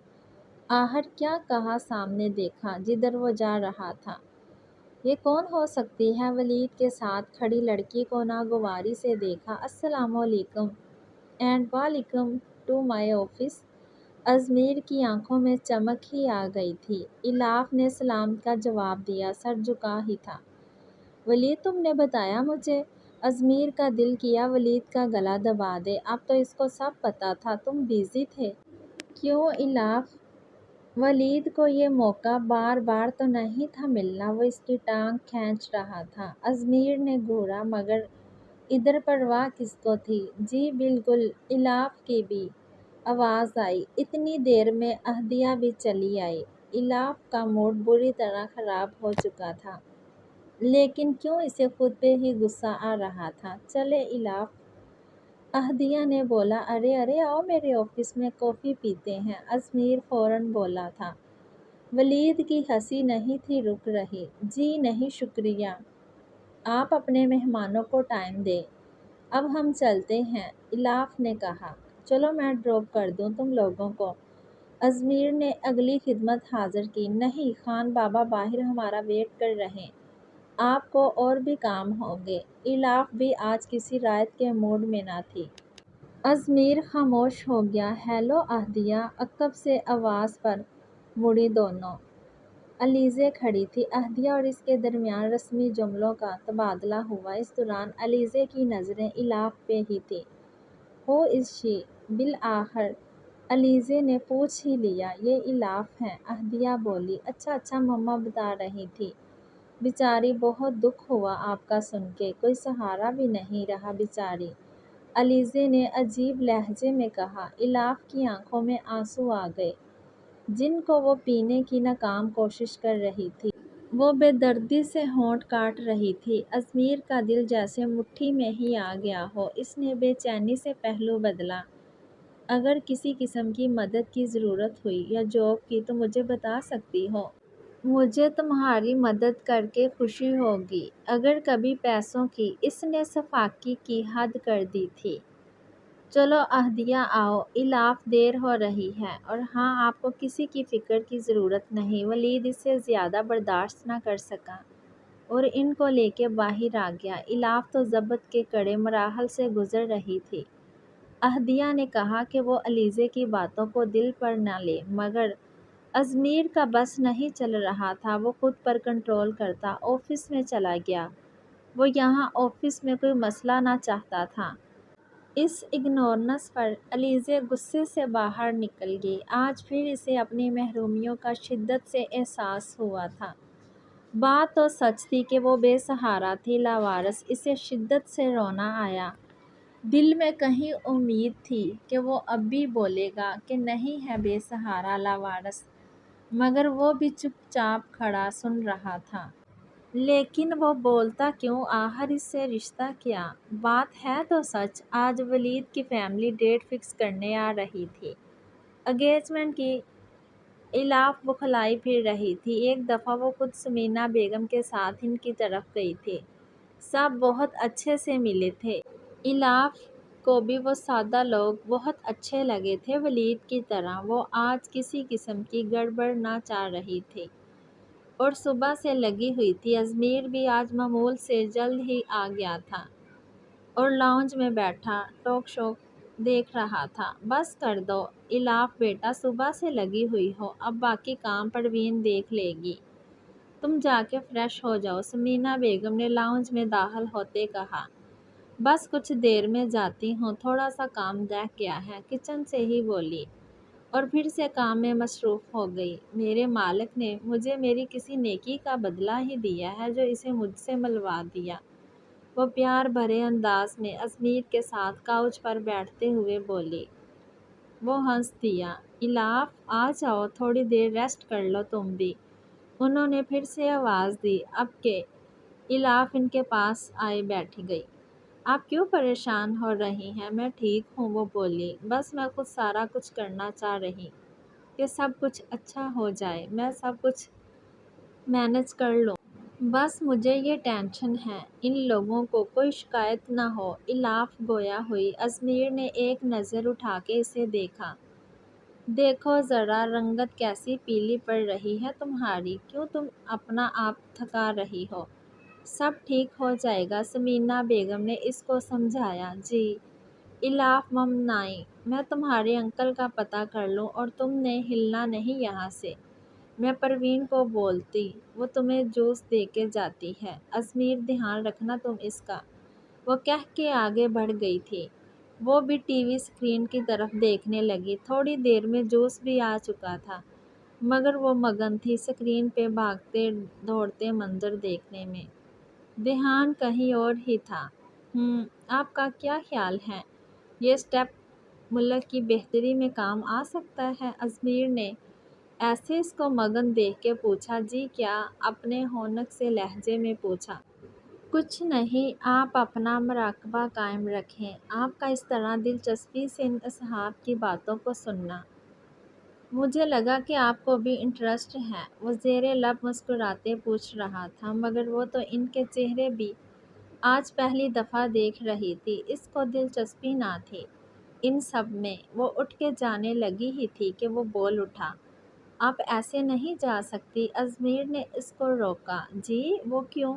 آخر کیا کہا، سامنے دیکھا جدھر وہ جا رہا تھا۔ یہ کون ہو سکتی ہے؟ ولید کے ساتھ کھڑی لڑکی کو ناگواری سے دیکھا۔ السلام علیکم and welcome to my office. ازمیر کی آنکھوں میں چمک ہی آ گئی تھی۔ الاف نے سلام کا جواب دیا، سر جھکا ہی تھا۔ ولید تم نے بتایا مجھے؟ ازمیر کا دل کیا ولید کا گلا دبا دے، اب تو اس کو سب پتا تھا، تم بیزی تھے۔ کیوں الاف؟ ولید کو یہ موقع بار بار تو نہیں تھا ملنا، وہ اس کی ٹانگ کھینچ رہا تھا۔ ازمیر نے گھورا، مگر ادھر پرواہ کس کو تھی؟ جی بالکل، الاف کی بھی آواز آئی۔ اتنی دیر میں اہدیہ بھی چلی آئی۔ الاف کا موڈ بری طرح خراب ہو چکا تھا، لیکن کیوں اسے خود پہ ہی غصہ آ رہا تھا۔ چلے الاف، اہدیہ نے بولا۔ ارے ارے آؤ میرے آفس میں کافی پیتے ہیں، ازمیر فوراً بولا تھا۔ ولید کی ہنسی نہیں تھی رک رہی۔ جی نہیں شکریہ، آپ اپنے مہمانوں کو ٹائم دیں، اب ہم چلتے ہیں، الاف نے کہا۔ چلو میں ڈراپ کر دوں تم لوگوں کو، ازمیر نے اگلی خدمت حاضر کی۔ نہیں خان بابا باہر ہمارا ویٹ کر رہے، آپ کو اور بھی کام ہوں گے۔ الاف بھی آج کسی رعایت کے موڈ میں نہ تھی۔ ازمیر خاموش ہو گیا۔ ہیلو اہدیہ، عقب سے آواز پر مڑی دونوں۔ علیزے کھڑی تھی۔ اہدیہ اور اس کے درمیان رسمی جملوں کا تبادلہ ہوا۔ اس دوران علیزے کی نظریں الاف پہ ہی تھیں۔ ہو از شی؟ بالآخر علیزے نے پوچھ ہی لیا۔ یہ الاف ہیں، اہدیہ بولی۔ اچھا اچھا، مما بتا رہی تھی، بیچاری بہت دکھ ہوا آپ کا سن کے، کوئی سہارا بھی نہیں رہا بیچاری، علیزے نے عجیب لہجے میں کہا۔ الاف کی آنکھوں میں آنسو آ گئے، جن کو وہ پینے کی ناکام کوشش کر رہی تھی۔ وہ بے دردی سے ہونٹ کاٹ رہی تھی۔ ازمیر کا دل جیسے مٹھی میں ہی آ گیا ہو۔ اس نے بے چینی سے پہلو بدلا۔ اگر کسی قسم کی مدد کی ضرورت ہوئی یا جاب کی تو مجھے بتا سکتی ہو، مجھے تمہاری مدد کر کے خوشی ہوگی۔ اگر کبھی پیسوں کی، اس نے صفاقی کی حد کر دی تھی۔ چلو اہدیہ آؤ، الاف دیر ہو رہی ہے، اور ہاں آپ کو کسی کی فکر کی ضرورت نہیں۔ ولید اس سے زیادہ برداشت نہ کر سکا اور ان کو لے کے باہر آ گیا۔ الاف تو ضبط کے کڑے مراحل سے گزر رہی تھی۔ اہدیہ نے کہا کہ وہ علیزے کی باتوں کو دل پر نہ لے، مگر ازمیر کا بس نہیں چل رہا تھا، وہ خود پر کنٹرول کرتا آفس میں چلا گیا۔ وہ یہاں آفس میں کوئی مسئلہ نہ چاہتا تھا۔ اس اگنورنس پر علیزے غصے سے باہر نکل گئی۔ آج پھر اسے اپنی محرومیوں کا شدت سے احساس ہوا تھا۔ بات تو سچ تھی کہ وہ بے سہارا تھی، لاوارث۔ اسے شدت سے رونا آیا۔ دل میں کہیں امید تھی کہ وہ اب بھی بولے گا کہ نہیں ہے بے سہارا، لاوارث، مگر وہ بھی چپ چاپ کھڑا سن رہا تھا۔ لیکن وہ بولتا کیوں؟ آخر اس سے رشتہ کیا؟ بات ہے تو سچ، آج ولید کی فیملی ڈیٹ فکس کرنے آ رہی تھی، انگیجمنٹ کی۔ الاف بوکھلائی پھر رہی تھی۔ ایک دفعہ وہ خود ثمینہ بیگم کے ساتھ ان کی طرف گئی تھی، سب بہت اچھے سے ملے تھے۔ الاف کو بھی وہ سادہ لوگ بہت اچھے لگے تھے، ولید کی طرح۔ وہ آج کسی قسم کی گڑبڑ نہ چاہ رہی تھی اور صبح سے لگی ہوئی تھی۔ ازمیر بھی آج معمول سے جلد ہی آ گیا تھا اور لاؤنج میں بیٹھا ٹاک شو دیکھ رہا تھا۔ بس کر دو الاف بیٹا، صبح سے لگی ہوئی ہو، اب باقی کام پروین دیکھ لے گی، تم جا کے فریش ہو جاؤ، ثمینہ بیگم نے لاؤنج میں داخل ہوتے کہا۔ بس کچھ دیر میں جاتی ہوں، تھوڑا سا کام رہ گیا ہے، کچن سے ہی بولی، اور پھر سے کام میں مصروف ہو گئی۔ میرے مالک نے مجھے میری کسی نیکی کا بدلہ ہی دیا ہے جو اسے مجھ سے ملوا دیا، وہ پیار بھرے انداز میں ازمیر کے ساتھ کاؤچ پر بیٹھتے ہوئے بولی۔ وہ ہنس دیا۔ الاف آ جاؤ، تھوڑی دیر ریسٹ کر لو تم بھی، انہوں نے پھر سے آواز دی۔ اب کہ الاف ان کے پاس آئے بیٹھ گئی۔ آپ کیوں پریشان ہو رہی ہیں؟ میں ٹھیک ہوں، وہ بولی، بس میں خود سارا کچھ کرنا چاہ رہی کہ سب کچھ اچھا ہو جائے، میں سب کچھ مینج کر لوں، بس مجھے یہ ٹینشن ہے ان لوگوں کو کوئی شکایت نہ ہو۔ الاف گویا ہوئی۔ ازمیر نے ایک نظر اٹھا کے اسے دیکھا۔ دیکھو ذرا رنگت کیسی پیلی پڑ رہی ہے تمہاری، کیوں تم اپنا آپ تھکا رہی ہو؟ سب ٹھیک ہو جائے گا، ثمینہ بیگم نے اس کو سمجھایا۔ جی الاف ممنائی، میں تمہارے انکل کا پتہ کر لوں، اور تم نے ہلنا نہیں یہاں سے، میں پروین کو بولتی، وہ تمہیں جوس دے کے جاتی ہے، ازمیر دھیان رکھنا تم اس کا، وہ کہہ کے آگے بڑھ گئی تھی۔ وہ بھی ٹی وی اسکرین کی طرف دیکھنے لگی۔ تھوڑی دیر میں جوس بھی آ چکا تھا، مگر وہ مگن تھی اسکرین پہ بھاگتے دوڑتے منظر دیکھنے میں، دھیان کہیں اور ہی تھا۔ آپ کا کیا خیال ہے، یہ اسٹیپ ملک کی بہتری میں کام آ سکتا ہے؟ ازمیر نے ایسے اس کو مگن دیکھ کے پوچھا۔ جی کیا؟ اپنے ہونک سے لہجے میں پوچھا۔ کچھ نہیں، آپ اپنا مراقبہ قائم رکھیں۔ آپ کا اس طرح دلچسپی سے ان اصحاب کی باتوں کو سننا، مجھے لگا کہ آپ کو بھی انٹرسٹ ہے۔ وہ زیر لب مسکراتے پوچھ رہا تھا، مگر وہ تو ان کے چہرے بھی آج پہلی دفعہ دیکھ رہی تھی۔ اس کو دلچسپی نہ تھی ان سب میں۔ وہ اٹھ کے جانے لگی ہی تھی کہ وہ بول اٹھا۔ آپ ایسے نہیں جا سکتی۔ ازمیر نے اس کو روکا۔ جی وہ کیوں؟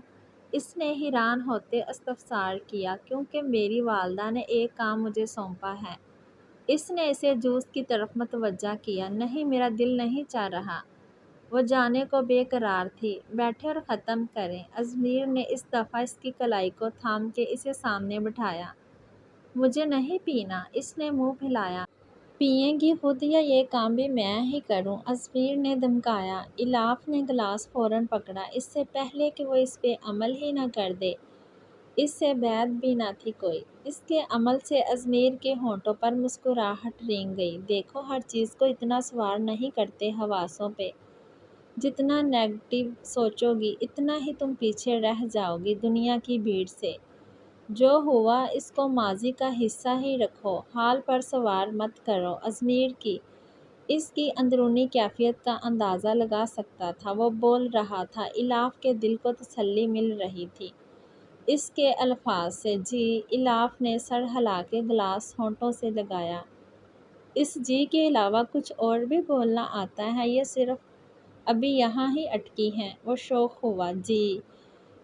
اس نے حیران ہوتے استفسار کیا۔ کیونکہ میری والدہ نے ایک کام مجھے سونپا ہے۔ اس نے اسے جوس کی طرف متوجہ کیا۔ نہیں، میرا دل نہیں چاہ رہا۔ وہ جانے کو بے قرار تھی۔ بیٹھے اور ختم کریں۔ ازمیر نے اس دفعہ اس کی کلائی کو تھام کے اسے سامنے بٹھایا۔ مجھے نہیں پینا، اس نے منہ پھیلایا۔ پئیں گی خود یا یہ کام بھی میں ہی کروں؟ ازمیر نے دھمکایا۔ الاف نے گلاس فوراً پکڑا، اس سے پہلے کہ وہ اس پہ عمل ہی نہ کر دے۔ اس سے بعد بھی نہ تھی کوئی۔ اس کے عمل سے ازمیر کے ہونٹوں پر مسکراہٹ رینگ گئی۔ دیکھو، ہر چیز کو اتنا سوار نہیں کرتے حواسوں پہ۔ جتنا نیگیٹو سوچو گی اتنا ہی تم پیچھے رہ جاؤ گی دنیا کی بھیڑ سے۔ جو ہوا اس کو ماضی کا حصہ ہی رکھو، حال پر سوار مت کرو۔ ازمیر کی اس کی اندرونی کیفیت کا اندازہ لگا سکتا تھا۔ وہ بول رہا تھا۔ الاف کے دل کو تسلی مل رہی تھی اس کے الفاظ سے۔ جی؟ الاف نے سر ہلا کے گلاس ہونٹوں سے لگایا۔ اس جی کے علاوہ کچھ اور بھی بولنا آتا ہے یا صرف ابھی یہاں ہی اٹکی ہیں؟ وہ شوق ہوا۔ جی؟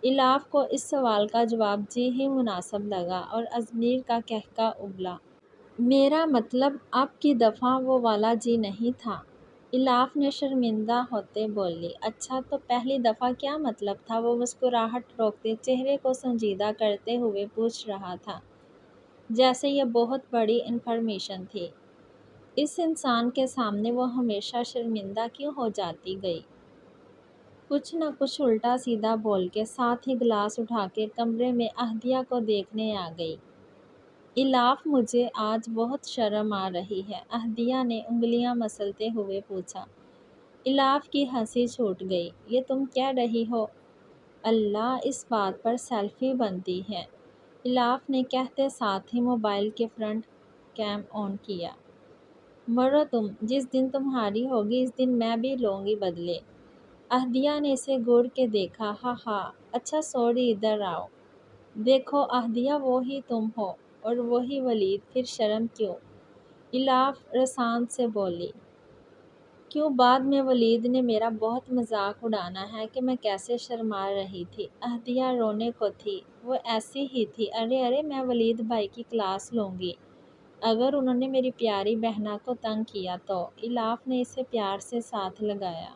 الاف کو اس سوال کا جواب جی ہی مناسب لگا اور ازمیر کا قہقہ ابلا۔ میرا مطلب اب کی دفعہ وہ والا جی نہیں تھا، الاف نے شرمندہ ہوتے بولی۔ اچھا تو پہلی دفعہ کیا مطلب تھا؟ وہ مسکراہٹ روکتے چہرے کو سنجیدہ کرتے ہوئے پوچھ رہا تھا، جیسے یہ بہت بڑی انفارمیشن تھی۔ اس انسان کے سامنے وہ ہمیشہ شرمندہ کیوں ہو جاتی گئی؟ کچھ نہ کچھ الٹا سیدھا بول کے ساتھ ہی گلاس اٹھا کے کمرے میں اہدیہ کو دیکھنے آ گئی۔ الاف مجھے آج بہت شرم آ رہی ہے، اہدیہ نے انگلیاں مسلتے ہوئے پوچھا۔ الاف کی ہنسی چھوٹ گئی۔ یہ تم کہہ رہی ہو؟ اللہ، اس بات پر سیلفی بنتی ہے، الاف نے کہتے ساتھ ہی موبائل کے فرنٹ کیم آن کیا۔ مرو تم، جس دن تمہاری ہوگی اس دن میں بھی لوں گی بدلے۔ اہدیہ نے اسے گور کے دیکھا۔ ہاں ہاں، اچھا سوری، ادھر آؤ۔ دیکھو اہدیہ، وہی تم ہو اور وہی ولید، پھر شرم کیوں؟ الاف رسان سے بولی۔ کیوں بعد میں ولید نے میرا بہت مذاق اڑانا ہے کہ میں کیسے شرما رہی تھی۔ اہدیہ رونے کو تھی، وہ ایسی ہی تھی۔ ارے ارے، میں ولید بھائی کی کلاس لوں گی اگر انہوں نے میری پیاری بہنا کو تنگ کیا تو۔ الاف نے اسے پیار سے ساتھ لگایا۔